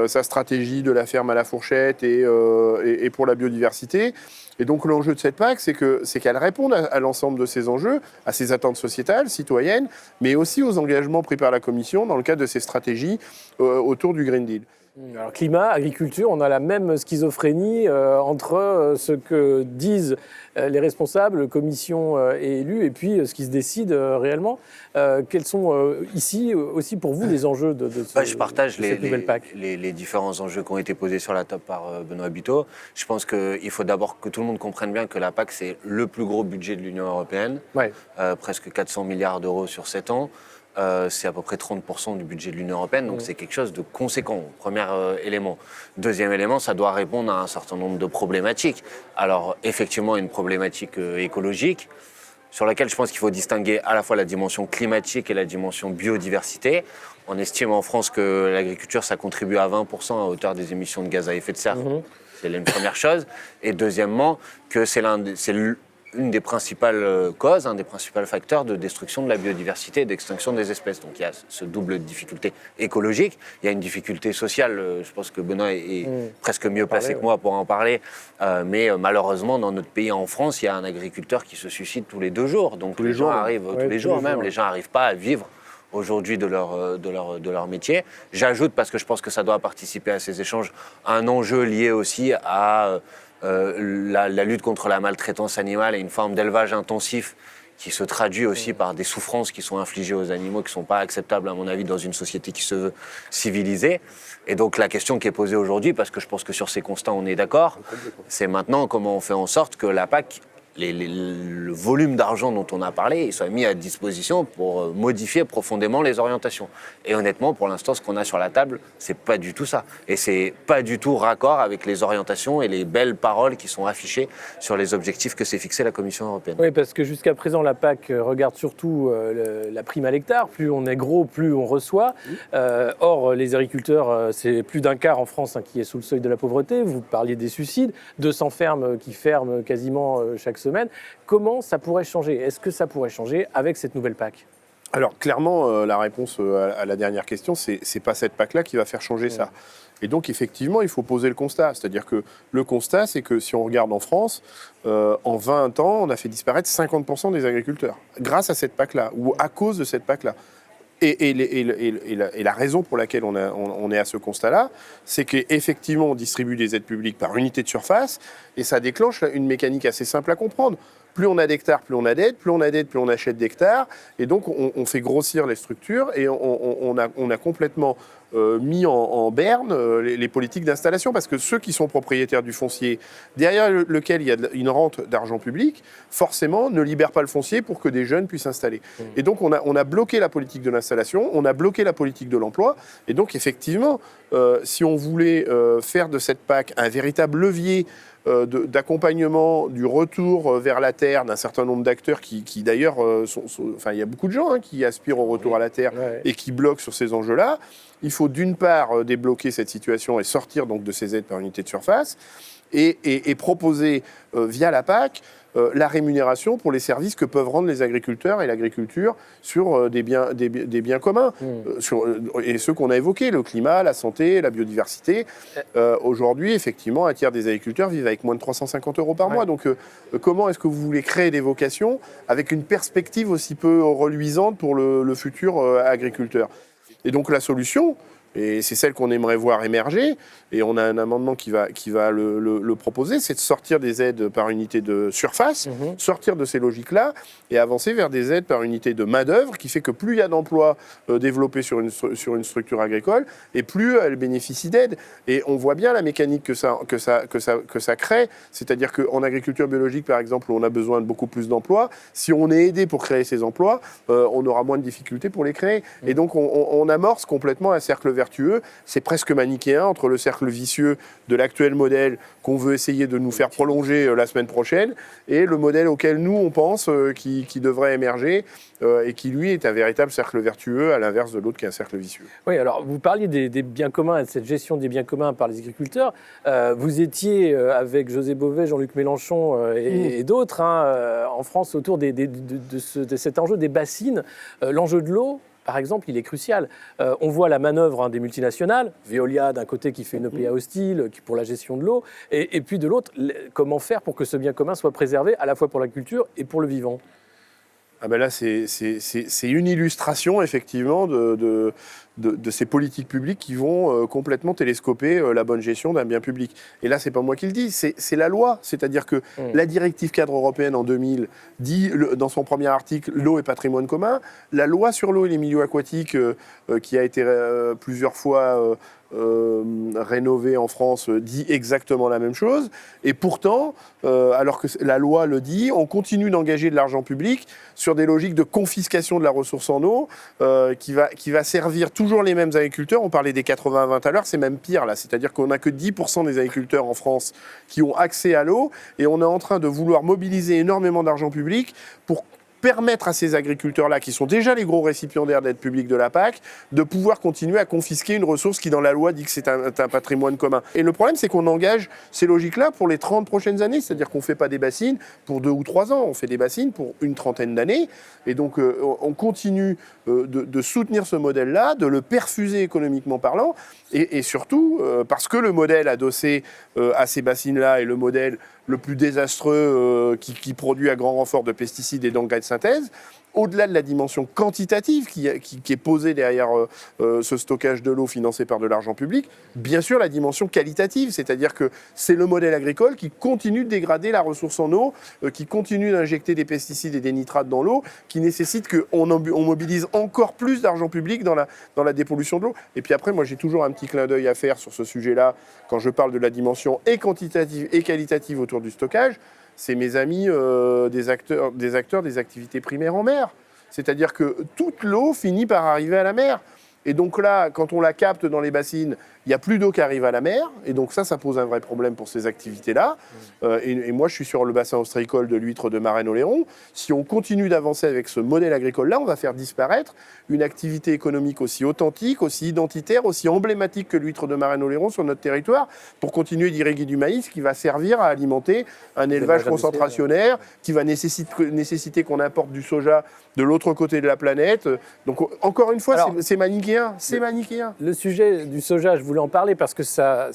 sa stratégie de la ferme à la fourchette et pour la biodiversité. Et donc l'enjeu de cette PAC, c'est qu'elle réponde à l'ensemble de ces enjeux, à ces attentes sociétales, citoyennes, mais aussi aux engagements pris par la Commission dans le cadre de ces stratégies autour du Green Deal. Alors climat, agriculture, on a la même schizophrénie entre ce que disent les responsables, commission et élus, et puis ce qui se décide réellement. Quels sont ici aussi pour vous les enjeux de je partage cette nouvelle PAC? les différents enjeux qui ont été posés sur la table par Benoît Biteau. Je pense qu'il faut d'abord que tout le monde comprenne bien que la PAC, c'est le plus gros budget de l'Union européenne, presque 400 milliards d'euros sur 7 ans. C'est à peu près 30% du budget de l'Union européenne, donc c'est quelque chose de conséquent, premier élément. Deuxième élément, ça doit répondre à un certain nombre de problématiques. Alors, effectivement, une problématique écologique, sur laquelle je pense qu'il faut distinguer à la fois la dimension climatique et la dimension biodiversité. On estime en France que l'agriculture, ça contribue à 20% à hauteur des émissions de gaz à effet de serre. C'est une première chose. Et deuxièmement, que c'est une des principales causes, un des principaux facteurs de destruction de la biodiversité et d'extinction des espèces. Donc il y a ce double difficulté écologique, il y a une difficulté sociale, je pense que Benoît est presque mieux placé que moi pour en parler, mais malheureusement dans notre pays, en France, il y a un agriculteur qui se suicide tous les 2 jours, donc les gens arrivent tous les jours même, les gens n'arrivent pas à vivre aujourd'hui de leur métier. J'ajoute, parce que je pense que ça doit participer à ces échanges, un enjeu lié aussi à la lutte contre la maltraitance animale et une forme d'élevage intensif qui se traduit aussi par des souffrances qui sont infligées aux animaux, qui ne sont pas acceptables, à mon avis, dans une société qui se veut civilisée. Et donc la question qui est posée aujourd'hui, parce que je pense que sur ces constats on est d'accord, c'est maintenant comment on fait en sorte que la PAC, le volume d'argent dont on a parlé, il soit mis à disposition pour modifier profondément les orientations. Et honnêtement, pour l'instant, ce qu'on a sur la table, c'est pas du tout ça. Et c'est pas du tout raccord avec les orientations et les belles paroles qui sont affichées sur les objectifs que s'est fixé la Commission européenne. Oui, parce que jusqu'à présent, la PAC regarde surtout la prime à l'hectare. Plus on est gros, plus on reçoit. Or, les agriculteurs, c'est plus d'un quart en France qui est sous le seuil de la pauvreté. Vous parliez des suicides, 200 fermes qui ferment quasiment chaque semaine. Comment ça pourrait changer? Est-ce que ça pourrait changer avec cette nouvelle PAC? Alors clairement, la réponse à la dernière question, c'est pas cette PAC-là qui va faire changer ça. Et donc effectivement, il faut poser le constat. C'est-à-dire que le constat, c'est que si on regarde en France, en 20 ans, on a fait disparaître 50% des agriculteurs grâce à cette PAC-là ou à cause de cette PAC-là. Et la raison pour laquelle on est à ce constat-là, c'est qu'effectivement, on distribue des aides publiques par unité de surface, et ça déclenche une mécanique assez simple à comprendre. Plus on a d'hectares, plus on a d'aides, plus on a d'aides, plus on achète d'hectares, et donc on fait grossir les structures, et on a complètement mis en berne les politiques d'installation, parce que ceux qui sont propriétaires du foncier, derrière lequel il y a une rente d'argent public, forcément ne libèrent pas le foncier pour que des jeunes puissent s'installer. Et donc on a bloqué la politique de l'installation, on a bloqué la politique de l'emploi, et donc effectivement, si on voulait faire de cette PAC un véritable levier d'accompagnement du retour vers la terre d'un certain nombre d'acteurs qui d'ailleurs, il y a beaucoup de gens qui aspirent au retour à la terre et qui bloquent sur ces enjeux-là. Il faut d'une part débloquer cette situation et sortir donc de ces aides par unité de surface et proposer via la PAC la rémunération pour les services que peuvent rendre les agriculteurs et l'agriculture sur des biens communs, et ceux qu'on a évoqués, le climat, la santé, la biodiversité. Aujourd'hui, effectivement, un tiers des agriculteurs vivent avec moins de 350 € par mois. Donc, comment est-ce que vous voulez créer des vocations avec une perspective aussi peu reluisante pour le futur agriculteur? Et donc, la solution, et c'est celle qu'on aimerait voir émerger, et on a un amendement qui va le proposer, c'est de sortir des aides par unité de surface, sortir de ces logiques-là, et avancer vers des aides par unité de main-d'œuvre, qui fait que plus il y a d'emplois développés sur une structure agricole, et plus elle bénéficie d'aides. Et on voit bien la mécanique que ça crée, c'est-à-dire qu'en agriculture biologique, par exemple, où on a besoin de beaucoup plus d'emplois, si on est aidé pour créer ces emplois, on aura moins de difficultés pour les créer. Et donc on amorce complètement un cercle vertueux. C'est presque manichéen entre le cercle vicieux de l'actuel modèle qu'on veut essayer de nous faire prolonger la semaine prochaine et le modèle auquel nous on pense qui devrait émerger et qui lui est un véritable cercle vertueux à l'inverse de l'autre qui est un cercle vicieux. Oui, alors vous parliez des biens communs et de cette gestion des biens communs par les agriculteurs. Vous étiez avec José Bové, Jean-Luc Mélenchon et d'autres en France autour de cet enjeu des bassines. L'enjeu de l'eau, par exemple, il est crucial. On voit la manœuvre des multinationales, Veolia d'un côté qui fait une OPA hostile pour la gestion de l'eau, et puis de l'autre, comment faire pour que ce bien commun soit préservé à la fois pour la culture et pour le vivant? Ah ben là, c'est une illustration, effectivement, de ces politiques publiques qui vont complètement télescoper la bonne gestion d'un bien public. Et là, c'est pas moi qui le dis, c'est la loi. C'est-à-dire que la directive cadre européenne en 2000 dit, dans son premier article, l'eau est patrimoine commun. La loi sur l'eau et les milieux aquatiques, qui a été plusieurs fois rénové en France, dit exactement la même chose. Et pourtant, alors que la loi le dit, on continue d'engager de l'argent public sur des logiques de confiscation de la ressource en eau qui va servir toujours les mêmes agriculteurs. On parlait des 80-20 à l'heure, c'est même pire là. C'est-à-dire qu'on n'a que 10% des agriculteurs en France qui ont accès à l'eau et on est en train de vouloir mobiliser énormément d'argent public pour permettre à ces agriculteurs-là, qui sont déjà les gros récipiendaires d'aide publique de la PAC, de pouvoir continuer à confisquer une ressource qui, dans la loi, dit que c'est un patrimoine commun. Et le problème, c'est qu'on engage ces logiques-là pour les 30 prochaines années, c'est-à-dire qu'on ne fait pas des bassines pour 2 ou 3 ans, on fait des bassines pour une trentaine d'années. Et donc, on continue de soutenir ce modèle-là, de le perfuser économiquement parlant, et surtout, parce que le modèle adossé à ces bassines-là est le modèle le plus désastreux qui produit à grand renfort de pesticides et d'engrais de synthèse, au-delà de la dimension quantitative qui est posée derrière ce stockage de l'eau financé par de l'argent public, bien sûr la dimension qualitative, c'est-à-dire que c'est le modèle agricole qui continue de dégrader la ressource en eau, qui continue d'injecter des pesticides et des nitrates dans l'eau, qui nécessite qu'on mobilise encore plus d'argent public dans la dépollution de l'eau. Et puis après, moi j'ai toujours un petit clin d'œil à faire sur ce sujet-là, quand je parle de la dimension et quantitative et qualitative autour du stockage. C'est mes amis des acteurs des activités primaires en mer. C'est-à-dire que toute l'eau finit par arriver à la mer. Et donc là, quand on la capte dans les bassines, il n'y a plus d'eau qui arrive à la mer. Et donc ça pose un vrai problème pour ces activités-là. Et moi, je suis sur le bassin ostréicole de l'huître de Marennes-Oléron. Si on continue d'avancer avec ce modèle agricole-là, on va faire disparaître une activité économique aussi authentique, aussi identitaire, aussi emblématique que l'huître de Marennes-Oléron sur notre territoire, pour continuer d'irriguer du maïs qui va servir à alimenter un élevage concentrationnaire, qui va nécessiter qu'on importe du soja de l'autre côté de la planète. Donc encore une fois, c'est manichéen. C'est manichéen. Le sujet du soja, je voulais en parler parce que ça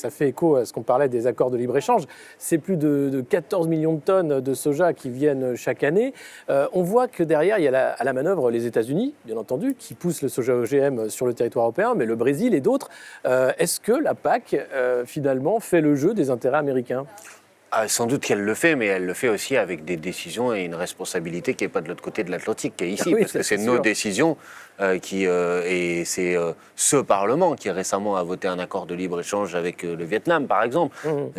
fait écho à ce qu'on parlait des accords de libre-échange. C'est plus de 14 millions de tonnes de soja qui viennent chaque année. On voit que derrière, il y a à la manœuvre les États-Unis, bien entendu, qui poussent le soja OGM sur le territoire européen, mais le Brésil et d'autres. Est-ce que la PAC, finalement, fait le jeu des intérêts américains ? Sans doute qu'elle le fait, mais elle le fait aussi avec des décisions et une responsabilité qui n'est pas de l'autre côté de l'Atlantique, qui est ici, parce que c'est nos décisions et c'est ce Parlement qui récemment a voté un accord de libre-échange avec le Vietnam, par exemple.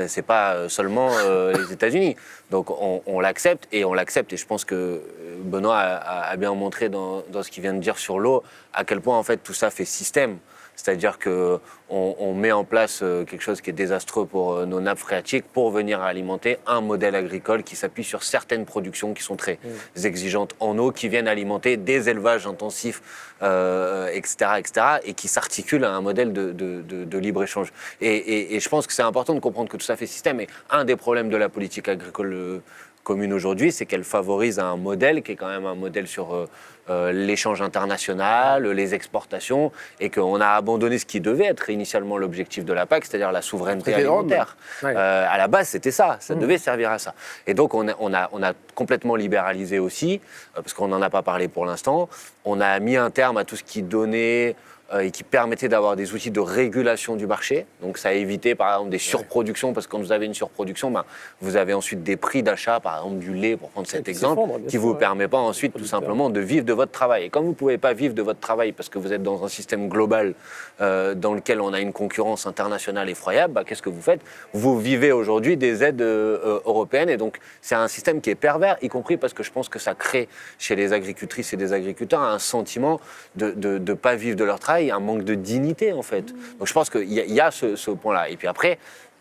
C'est pas seulement les États-Unis. Donc on l'accepte, et je pense que Benoît a bien montré dans ce qu'il vient de dire sur l'eau, à quel point en fait tout ça fait système. C'est-à-dire qu'on met en place quelque chose qui est désastreux pour nos nappes phréatiques pour venir alimenter un modèle agricole qui s'appuie sur certaines productions qui sont très exigeantes en eau, qui viennent alimenter des élevages intensifs, etc., et qui s'articulent à un modèle de libre-échange. Et je pense que c'est important de comprendre que tout ça fait système. Et un des problèmes de la politique agricole commune aujourd'hui, c'est qu'elle favorise un modèle qui est quand même un modèle sur l'échange international, les exportations, et qu'on a abandonné ce qui devait être initialement l'objectif de la PAC, c'est-à-dire la souveraineté alimentaire. À la base, c'était ça devait servir à ça. Et donc, on a complètement libéralisé aussi, parce qu'on n'en a pas parlé pour l'instant. On a mis un terme à tout ce qui donnait et qui permettait d'avoir des outils de régulation du marché. Donc ça a évité par exemple des surproductions, parce que quand vous avez une surproduction, vous avez ensuite des prix d'achat, par exemple du lait, pour prendre cet exemple, qui ne vous permet pas ensuite tout simplement de vivre de votre travail. Et comme vous ne pouvez pas vivre de votre travail parce que vous êtes dans un système global dans lequel on a une concurrence internationale effroyable, qu'est-ce que vous faites ? Vous vivez aujourd'hui des aides européennes, et donc c'est un système qui est pervers, y compris parce que je pense que ça crée chez les agricultrices et des agriculteurs un sentiment de ne pas vivre de leur travail, un manque de dignité en fait. Donc je pense qu'il y a ce point-là. Et puis après,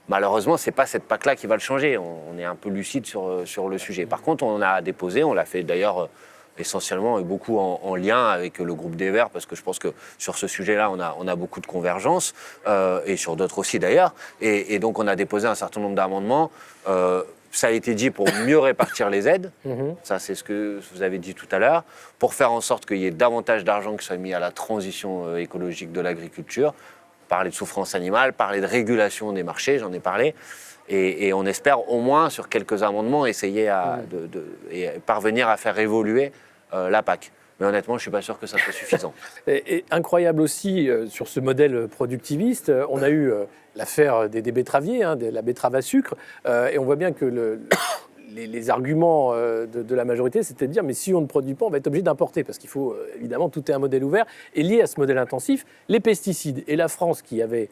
malheureusement, c'est pas cette PAC-là qui va le changer. On est un peu lucide sur le sujet. Par contre, on a déposé, on l'a fait d'ailleurs essentiellement et beaucoup en lien avec le groupe des Verts, parce que je pense que sur ce sujet-là, on a beaucoup de convergences, et sur d'autres aussi d'ailleurs. Et donc on a déposé un certain nombre d'amendements. Ça a été dit pour mieux répartir les aides, ça c'est ce que vous avez dit tout à l'heure, pour faire en sorte qu'il y ait davantage d'argent qui soit mis à la transition écologique de l'agriculture, parler de souffrance animale, parler de régulation des marchés, j'en ai parlé, et on espère au moins sur quelques amendements essayer et parvenir à faire évoluer la PAC. Mais honnêtement, je ne suis pas sûr que ça soit suffisant. Et incroyable aussi, sur ce modèle productiviste, on a eu l'affaire des betteraviers, de la betterave à sucre, et on voit bien que les arguments de la majorité, c'était de dire mais si on ne produit pas, on va être obligé d'importer, parce qu'il faut, évidemment, tout est un modèle ouvert. Et lié à ce modèle intensif, les pesticides. Et la France, qui avait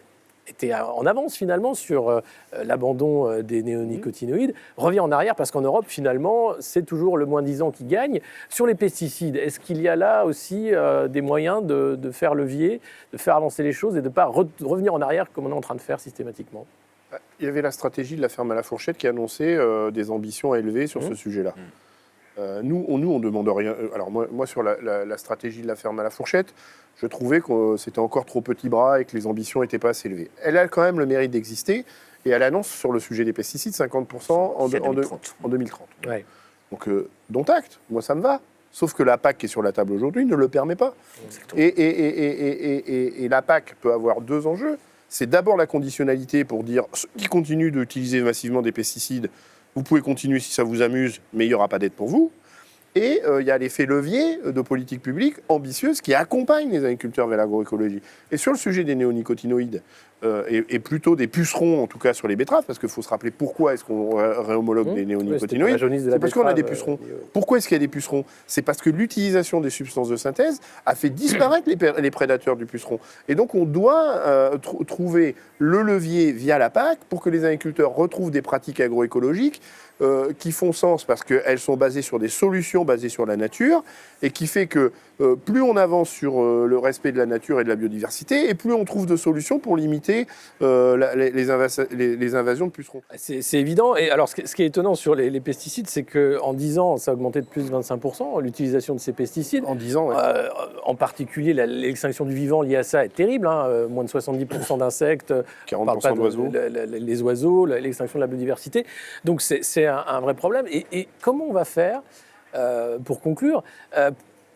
été en avance finalement sur l'abandon des néonicotinoïdes, revient en arrière parce qu'en Europe, finalement, c'est toujours le moins-disant qui gagne. Sur les pesticides, est-ce qu'il y a là aussi des moyens de faire levier, de faire avancer les choses et de ne pas revenir en arrière comme on est en train de faire systématiquement ? Il y avait la stratégie de la ferme à la fourchette qui annonçait des ambitions élevées sur ce sujet-là. Nous, on demande rien. Alors moi sur la stratégie de la ferme à la fourchette, je trouvais que c'était encore trop petit bras et que les ambitions n'étaient pas assez élevées. Elle a quand même le mérite d'exister et elle annonce sur le sujet des pesticides 50% en 2030. Ouais. Donc, dont acte, moi ça me va. Sauf que la PAC qui est sur la table aujourd'hui ne le permet pas. Et la PAC peut avoir deux enjeux. C'est d'abord la conditionnalité pour dire ceux qui continuent d'utiliser massivement des pesticides, vous pouvez continuer si ça vous amuse, mais il n'y aura pas d'aide pour vous. Et il y a l'effet levier de politique publique ambitieuse qui accompagne les agriculteurs vers l'agroécologie. Et sur le sujet des néonicotinoïdes, et plutôt des pucerons, en tout cas sur les betteraves, parce qu'il faut se rappeler pourquoi est-ce qu'on réhomologue des néonicotinoïdes. C'est parce qu'on a des pucerons. Pourquoi est-ce qu'il y a des pucerons? C'est parce que l'utilisation des substances de synthèse a fait disparaître les prédateurs du puceron. Et donc on doit trouver le levier via la PAC pour que les agriculteurs retrouvent des pratiques agroécologiques qui font sens parce qu'elles sont basées sur des solutions basées sur la nature et qui fait que plus on avance sur le respect de la nature et de la biodiversité et plus on trouve de solutions pour limiter les invasions de pucerons. C'est évident. Et alors, ce qui est étonnant sur les pesticides, c'est qu'en 10 ans, ça a augmenté de plus de 25%, l'utilisation de ces pesticides. En 10 ans, ouais. En particulier, l'extinction du vivant liée à ça est terrible. Moins de 70% d'insectes. 40% d'oiseaux. Les oiseaux, l'extinction de la biodiversité. Donc, c'est un vrai problème. Et comment on va faire, pour conclure,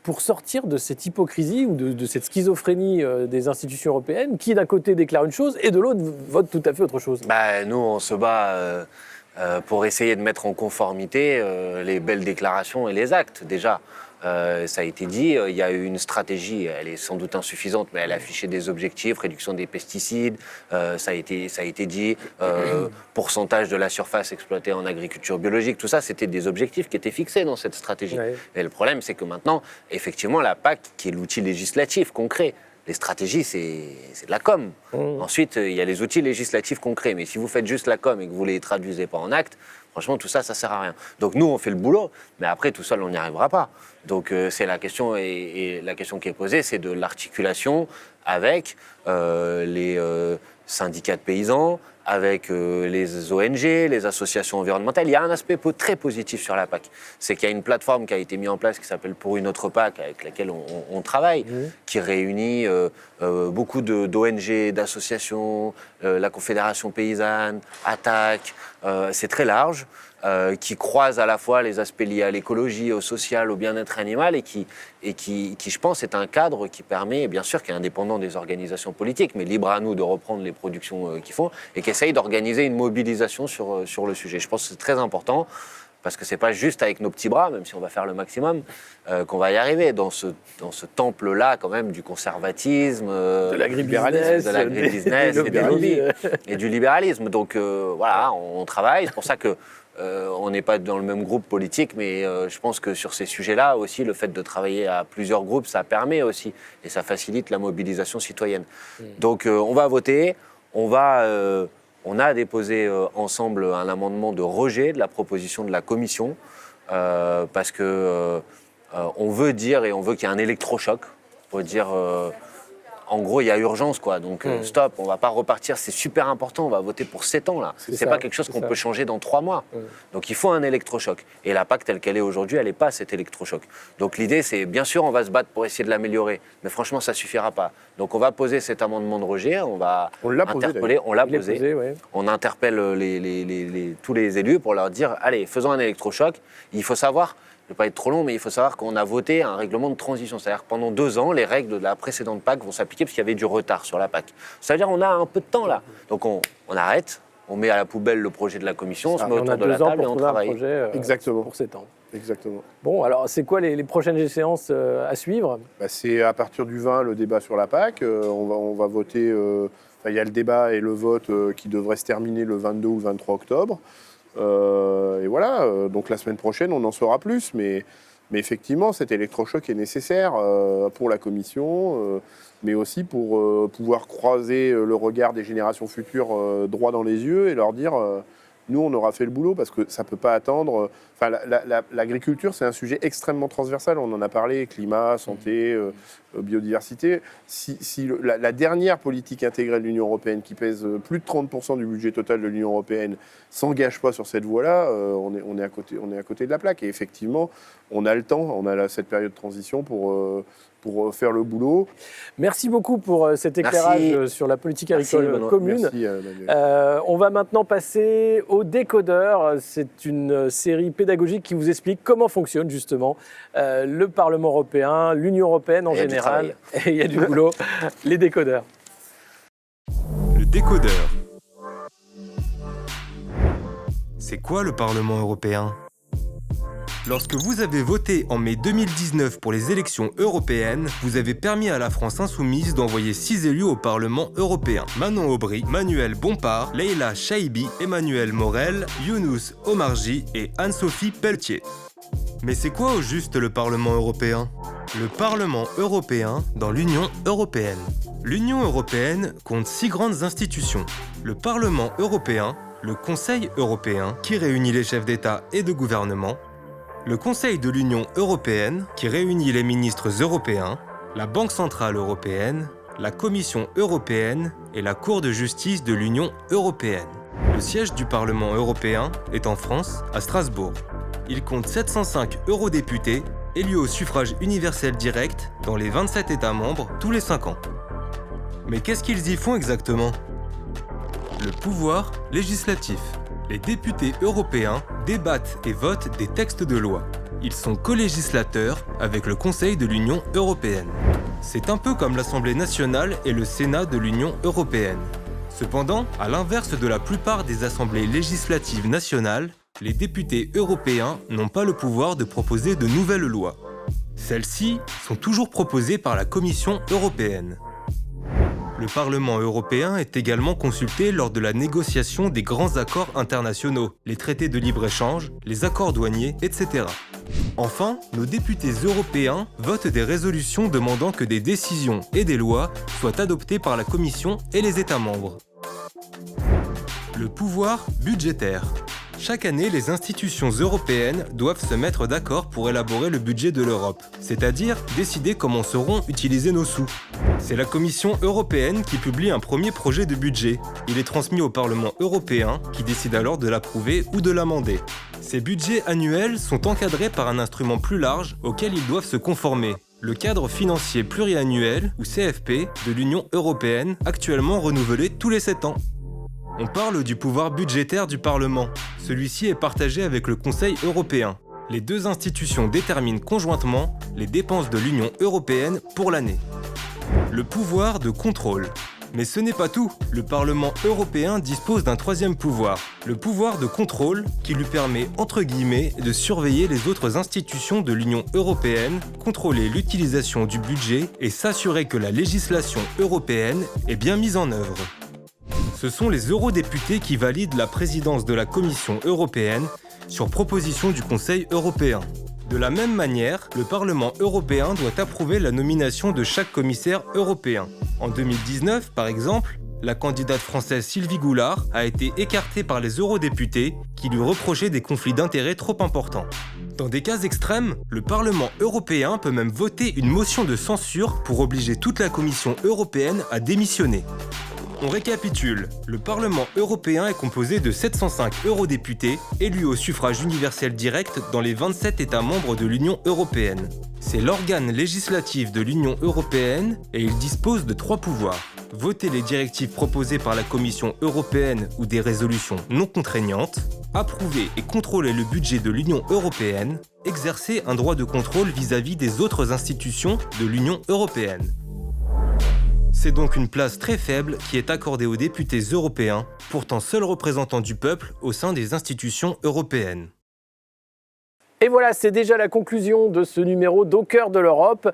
pour sortir de cette hypocrisie ou de cette schizophrénie des institutions européennes qui, d'un côté, déclarent une chose et de l'autre, votent tout à fait autre chose? Nous, on se bat pour essayer de mettre en conformité les belles déclarations et les actes, déjà. Ça a été dit, il y a eu une stratégie, elle est sans doute insuffisante, mais elle a affiché des objectifs, réduction des pesticides, ça a été dit, pourcentage de la surface exploitée en agriculture biologique, tout ça, c'était des objectifs qui étaient fixés dans cette stratégie. Ouais. Et le problème, c'est que maintenant, effectivement, la PAC, qui est l'outil législatif concret, les stratégies, c'est de la com. Ensuite, il y a les outils législatifs concrets, mais si vous faites juste la com et que vous ne les traduisez pas en actes, franchement, tout ça, ça ne sert à rien. Donc nous, on fait le boulot, mais après, tout seul, on n'y arrivera pas. Donc c'est la question, et la question qui est posée, c'est de l'articulation avec les syndicats de paysans, avec les ONG, les associations environnementales. Il y a un aspect très positif sur la PAC. C'est qu'il y a une plateforme qui a été mise en place qui s'appelle Pour une autre PAC, avec laquelle on travaille, qui réunit beaucoup d'ONG, d'associations, la Confédération paysanne, Attaque. C'est très large, qui croise à la fois les aspects liés à l'écologie, au social, au bien-être animal, et qui, je pense, est un cadre qui permet, bien sûr, qui est indépendant des organisations politiques, mais libre à nous de reprendre les productions qu'ils font, et qui essaye d'organiser une mobilisation sur le sujet. Je pense que c'est très important, parce que c'est pas juste avec nos petits bras, même si on va faire le maximum, qu'on va y arriver dans ce temple-là, quand même, du conservatisme, de l'agribusiness, et des lobbies, et du libéralisme. Donc voilà, on travaille. C'est pour ça que on n'est pas dans le même groupe politique, mais je pense que sur ces sujets-là aussi, le fait de travailler à plusieurs groupes, ça permet aussi, et ça facilite la mobilisation citoyenne. Donc on va voter, on a déposé ensemble un amendement de rejet de la proposition de la Commission, parce que on veut dire, et on veut qu'il y ait un électrochoc, pour dire... en gros, il y a urgence, quoi. Donc, stop, on ne va pas repartir. C'est super important, on va voter pour 7 ans, là. C'est pas quelque chose qu'on peut changer dans 3 mois. Donc, il faut un électrochoc. Et la PAC, telle qu'elle est aujourd'hui, elle n'est pas cet électrochoc. Donc, l'idée, c'est, bien sûr, on va se battre pour essayer de l'améliorer. Mais franchement, ça ne suffira pas. Donc, on va poser cet amendement de rejet. On l'a posé. On interpelle tous les élus pour leur dire, allez, faisons un électrochoc. Il faut savoir... Je ne vais pas être trop long, mais il faut savoir qu'on a voté un règlement de transition. C'est-à-dire que pendant 2 ans, les règles de la précédente PAC vont s'appliquer parce qu'il y avait du retard sur la PAC. Ça veut dire qu'on a un peu de temps là. Donc on arrête, on met à la poubelle le projet de la Commission, on se met autour de la table et on travaille. Exactement. Pour 7 ans. Exactement. Bon, alors c'est quoi les prochaines échéances à suivre? C'est à partir du 20 le débat sur la PAC. On va voter. Il y a le débat et le vote qui devrait se terminer le 22 ou le 23 octobre. Et voilà, donc la semaine prochaine, on en saura plus. Mais effectivement, cet électrochoc est nécessaire pour la Commission, mais aussi pour pouvoir croiser le regard des générations futures droit dans les yeux et leur dire nous, on aura fait le boulot parce que ça ne peut pas attendre. Enfin, l'agriculture, c'est un sujet extrêmement transversal. On en a parlé, climat, santé, biodiversité. Si la dernière politique intégrée de l'Union européenne, qui pèse plus de 30% du budget total de l'Union européenne, s'engage pas sur cette voie-là, on est à côté de la plaque. Et effectivement, on a le temps, on a cette période de transition pour faire le boulot. Merci beaucoup pour cet éclairage sur la politique agricole commune. Merci, Manuel. On va maintenant passer au décodeur. C'est une série pédagogique qui vous explique comment fonctionne justement le Parlement européen, l'Union européenne en général. Et il y a du boulot. Les décodeurs. Le décodeur. C'est quoi le Parlement européen ? Lorsque vous avez voté en mai 2019 pour les élections européennes, vous avez permis à la France insoumise d'envoyer 6 élus au Parlement européen. Manon Aubry, Manuel Bompard, Leila Chaibi, Emmanuel Morel, Younous Omarji et Anne-Sophie Pelletier. Mais c'est quoi au juste le Parlement européen ? Le Parlement européen dans l'Union européenne. L'Union européenne compte 6 grandes institutions. Le Parlement européen, le Conseil européen, qui réunit les chefs d'État et de gouvernement, le Conseil de l'Union européenne, qui réunit les ministres européens, la Banque centrale européenne, la Commission européenne et la Cour de justice de l'Union européenne. Le siège du Parlement européen est en France, à Strasbourg. Il compte 705 eurodéputés, élus au suffrage universel direct dans les 27 États membres tous les 5 ans. Mais qu'est-ce qu'ils y font exactement ? Le pouvoir législatif. Les députés européens débattent et votent des textes de loi. Ils sont co-législateurs avec le Conseil de l'Union européenne. C'est un peu comme l'Assemblée nationale et le Sénat de l'Union européenne. Cependant, à l'inverse de la plupart des assemblées législatives nationales, les députés européens n'ont pas le pouvoir de proposer de nouvelles lois. Celles-ci sont toujours proposées par la Commission européenne. Le Parlement européen est également consulté lors de la négociation des grands accords internationaux, les traités de libre-échange, les accords douaniers, etc. Enfin, nos députés européens votent des résolutions demandant que des décisions et des lois soient adoptées par la Commission et les États membres. Le pouvoir budgétaire. Chaque année, les institutions européennes doivent se mettre d'accord pour élaborer le budget de l'Europe, c'est-à-dire décider comment seront utilisés nos sous. C'est la Commission européenne qui publie un premier projet de budget. Il est transmis au Parlement européen qui décide alors de l'approuver ou de l'amender. Ces budgets annuels sont encadrés par un instrument plus large auquel ils doivent se conformer. Le cadre financier pluriannuel, ou CFP, de l'Union européenne, actuellement renouvelé tous les 7 ans. On parle du pouvoir budgétaire du Parlement. Celui-ci est partagé avec le Conseil européen. Les deux institutions déterminent conjointement les dépenses de l'Union européenne pour l'année. Le pouvoir de contrôle. Mais ce n'est pas tout. Le Parlement européen dispose d'un troisième pouvoir, le pouvoir de contrôle, qui lui permet, entre guillemets, de surveiller les autres institutions de l'Union européenne, contrôler l'utilisation du budget et s'assurer que la législation européenne est bien mise en œuvre. Ce sont les eurodéputés qui valident la présidence de la Commission européenne sur proposition du Conseil européen. De la même manière, le Parlement européen doit approuver la nomination de chaque commissaire européen. En 2019, par exemple, la candidate française Sylvie Goulard a été écartée par les eurodéputés qui lui reprochaient des conflits d'intérêts trop importants. Dans des cas extrêmes, le Parlement européen peut même voter une motion de censure pour obliger toute la Commission européenne à démissionner. On récapitule, le Parlement européen est composé de 705 eurodéputés élus au suffrage universel direct dans les 27 États membres de l'Union européenne. C'est l'organe législatif de l'Union européenne et il dispose de 3 pouvoirs. Voter les directives proposées par la Commission européenne ou des résolutions non contraignantes, approuver et contrôler le budget de l'Union européenne, exercer un droit de contrôle vis-à-vis des autres institutions de l'Union européenne. C'est donc une place très faible qui est accordée aux députés européens, pourtant seuls représentants du peuple au sein des institutions européennes. Et voilà, c'est déjà la conclusion de ce numéro d'Au cœur de l'Europe.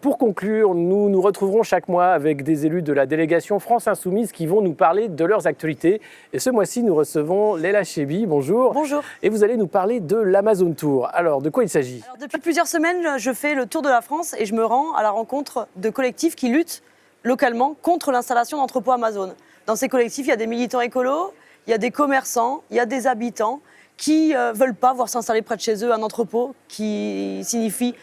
Pour conclure, nous nous retrouverons chaque mois avec des élus de la délégation France Insoumise qui vont nous parler de leurs actualités. Et ce mois-ci, nous recevons Leila Chaibi. Bonjour. Bonjour. Et vous allez nous parler de l'Amazon Tour. Alors, de quoi il s'agit ? Depuis plusieurs semaines, je fais le tour de la France et je me rends à la rencontre de collectifs qui luttent localement contre l'installation d'entrepôts Amazon. Dans ces collectifs, il y a des militants écolos, il y a des commerçants, il y a des habitants qui veulent pas voir s'installer près de chez eux un entrepôt qui signifie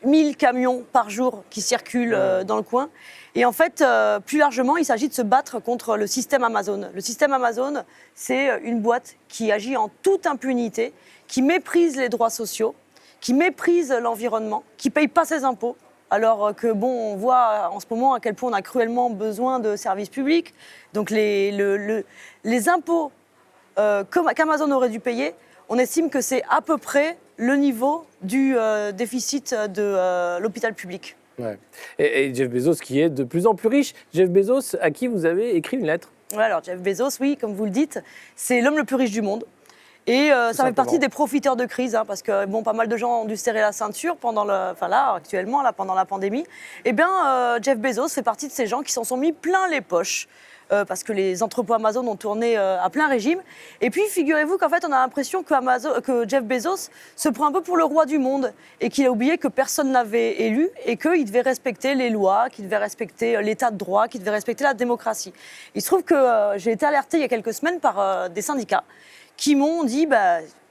1000 camions par jour qui circulent dans le coin. Et en fait, plus largement, il s'agit de se battre contre le système Amazon. Le système Amazon, c'est une boîte qui agit en toute impunité, qui méprise les droits sociaux, qui méprise l'environnement, qui ne paye pas ses impôts. Alors que, bon, on voit en ce moment à quel point on a cruellement besoin de services publics. Donc les impôts qu'Amazon aurait dû payer, on estime que c'est à peu près le niveau du déficit de l'hôpital public. Ouais. Et Jeff Bezos qui est de plus en plus riche. Jeff Bezos, à qui vous avez écrit une lettre. Ouais, alors Jeff Bezos, oui, comme vous le dites, c'est l'homme le plus riche du monde. Et ça fait partie des profiteurs de crise, parce que bon, pas mal de gens ont dû serrer la ceinture pendant actuellement, pendant la pandémie. Eh bien, Jeff Bezos fait partie de ces gens qui s'en sont mis plein les poches. Parce que les entrepôts Amazon ont tourné à plein régime. Et puis, figurez-vous qu'en fait, on a l'impression que Jeff Bezos se prend un peu pour le roi du monde et qu'il a oublié que personne n'avait élu et qu'il devait respecter les lois, qu'il devait respecter l'état de droit, qu'il devait respecter la démocratie. Il se trouve que j'ai été alertée il y a quelques semaines par des syndicats qui m'ont dit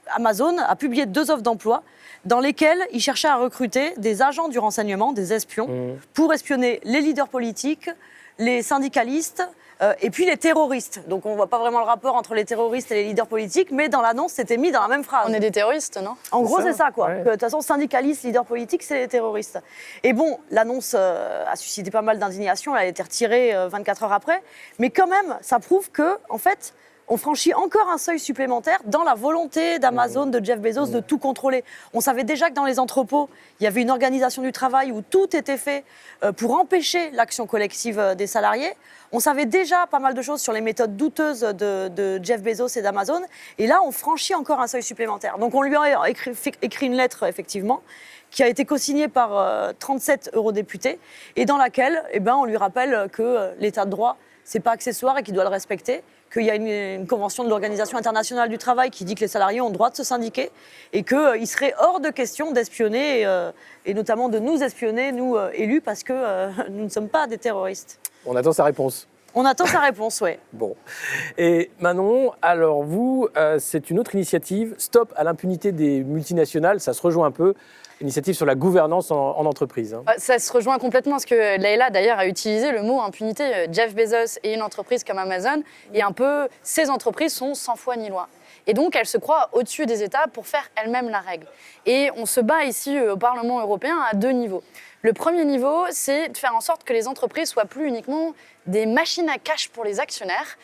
Amazon a publié 2 offres d'emploi dans lesquelles il cherchait à recruter des agents du renseignement, des espions, pour espionner les leaders politiques, les syndicalistes, et puis les terroristes. Donc on ne voit pas vraiment le rapport entre les terroristes et les leaders politiques, mais dans l'annonce, c'était mis dans la même phrase. On est des terroristes, non ? En gros, c'est ça, quoi. Ouais. De toute façon, syndicalistes, leaders politiques, c'est les terroristes. Et bon, l'annonce a suscité pas mal d'indignation, elle a été retirée 24 heures après, mais quand même, ça prouve que, en fait, on franchit encore un seuil supplémentaire dans la volonté d'Amazon, de Jeff Bezos, de tout contrôler. On savait déjà que dans les entrepôts, il y avait une organisation du travail où tout était fait pour empêcher l'action collective des salariés. On savait déjà pas mal de choses sur les méthodes douteuses de Jeff Bezos et d'Amazon. Et là, on franchit encore un seuil supplémentaire. Donc on lui a écrit une lettre, effectivement, qui a été co-signée par 37 eurodéputés et dans laquelle on lui rappelle que l'état de droit, c'est pas accessoire et qu'il doit le respecter, qu'il y a une convention de l'Organisation internationale du travail qui dit que les salariés ont le droit de se syndiquer et qu'il serait hors de question d'espionner et notamment de nous espionner, nous élus, parce que nous ne sommes pas des terroristes. On attend sa réponse. On attend sa réponse, oui. Bon. Et Manon, alors vous, c'est une autre initiative, Stop à l'impunité des multinationales, ça se rejoint un peu, initiative sur la gouvernance en entreprise. Ça se rejoint complètement, parce que Leïla, d'ailleurs, a utilisé le mot impunité. Jeff Bezos et une entreprise comme Amazon, et un peu, ces entreprises sont sans foi ni loi. Et donc, elles se croient au-dessus des États pour faire elles-mêmes la règle. Et on se bat ici au Parlement européen à 2 niveaux. Le premier niveau, c'est de faire en sorte que les entreprises soient plus uniquement des machines à cash pour les actionnaires,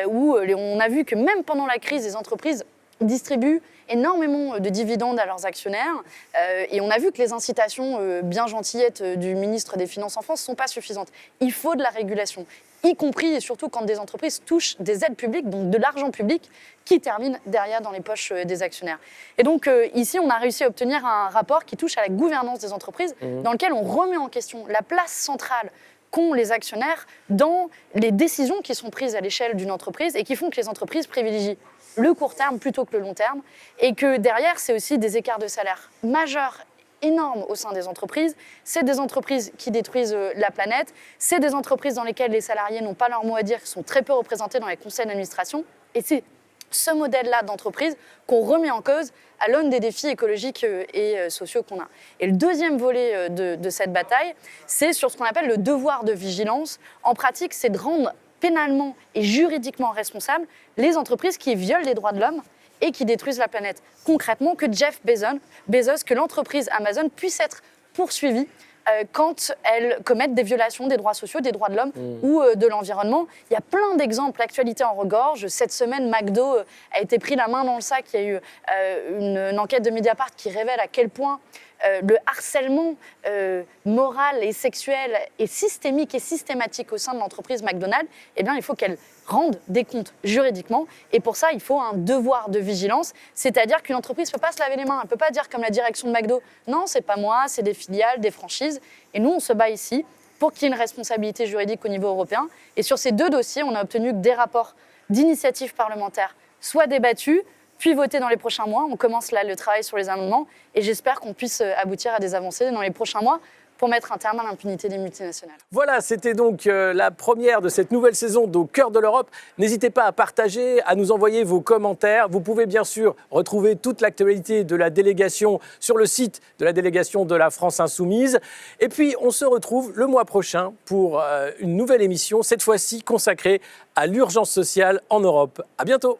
où on a vu que même pendant la crise, les entreprises distribuent énormément de dividendes à leurs actionnaires, et on a vu que les incitations bien gentillettes du ministre des Finances en France ne sont pas suffisantes. Il faut de la régulation, y compris et surtout quand des entreprises touchent des aides publiques, donc de l'argent public, qui termine derrière dans les poches des actionnaires. Et donc ici, on a réussi à obtenir un rapport qui touche à la gouvernance des entreprises, dans lequel on remet en question la place centrale qu'ont les actionnaires dans les décisions qui sont prises à l'échelle d'une entreprise et qui font que les entreprises privilégient le court terme plutôt que le long terme, et que derrière, c'est aussi des écarts de salaire majeurs, énormes au sein des entreprises. C'est des entreprises qui détruisent la planète, c'est des entreprises dans lesquelles les salariés n'ont pas leur mot à dire, qui sont très peu représentés dans les conseils d'administration, et c'est ce modèle-là d'entreprise qu'on remet en cause à l'aune des défis écologiques et sociaux qu'on a. Et le deuxième volet de cette bataille, c'est sur ce qu'on appelle le devoir de vigilance. En pratique, c'est de rendre pénalement et juridiquement responsables les entreprises qui violent les droits de l'homme et qui détruisent la planète. Concrètement, que Jeff Bezos, que l'entreprise Amazon puisse être poursuivie quand elles commettent des violations des droits sociaux, des droits de l'homme ou de l'environnement. Il y a plein d'exemples, l'actualité en regorge. Cette semaine, McDo a été pris la main dans le sac. Il y a eu une enquête de Mediapart qui révèle à quel point le harcèlement moral et sexuel est systémique et systématique au sein de l'entreprise McDonald's. Eh bien, il faut qu'elle rende des comptes juridiquement. Et pour ça, il faut un devoir de vigilance. C'est-à-dire qu'une entreprise ne peut pas se laver les mains. Elle ne peut pas dire comme la direction de McDo, non, c'est pas moi, c'est des filiales, des franchises. Et nous, on se bat ici pour qu'il y ait une responsabilité juridique au niveau européen. Et sur ces 2 dossiers, on a obtenu que des rapports d'initiative parlementaire soient débattus, puis votés dans les prochains mois. On commence là le travail sur les amendements et j'espère qu'on puisse aboutir à des avancées dans les prochains mois pour mettre un terme à l'impunité des multinationales. Voilà, c'était donc la première de cette nouvelle saison d'Au cœur de l'Europe. N'hésitez pas à partager, à nous envoyer vos commentaires. Vous pouvez bien sûr retrouver toute l'actualité de la délégation sur le site de la délégation de la France Insoumise. Et puis, on se retrouve le mois prochain pour une nouvelle émission, cette fois-ci consacrée à l'urgence sociale en Europe. À bientôt.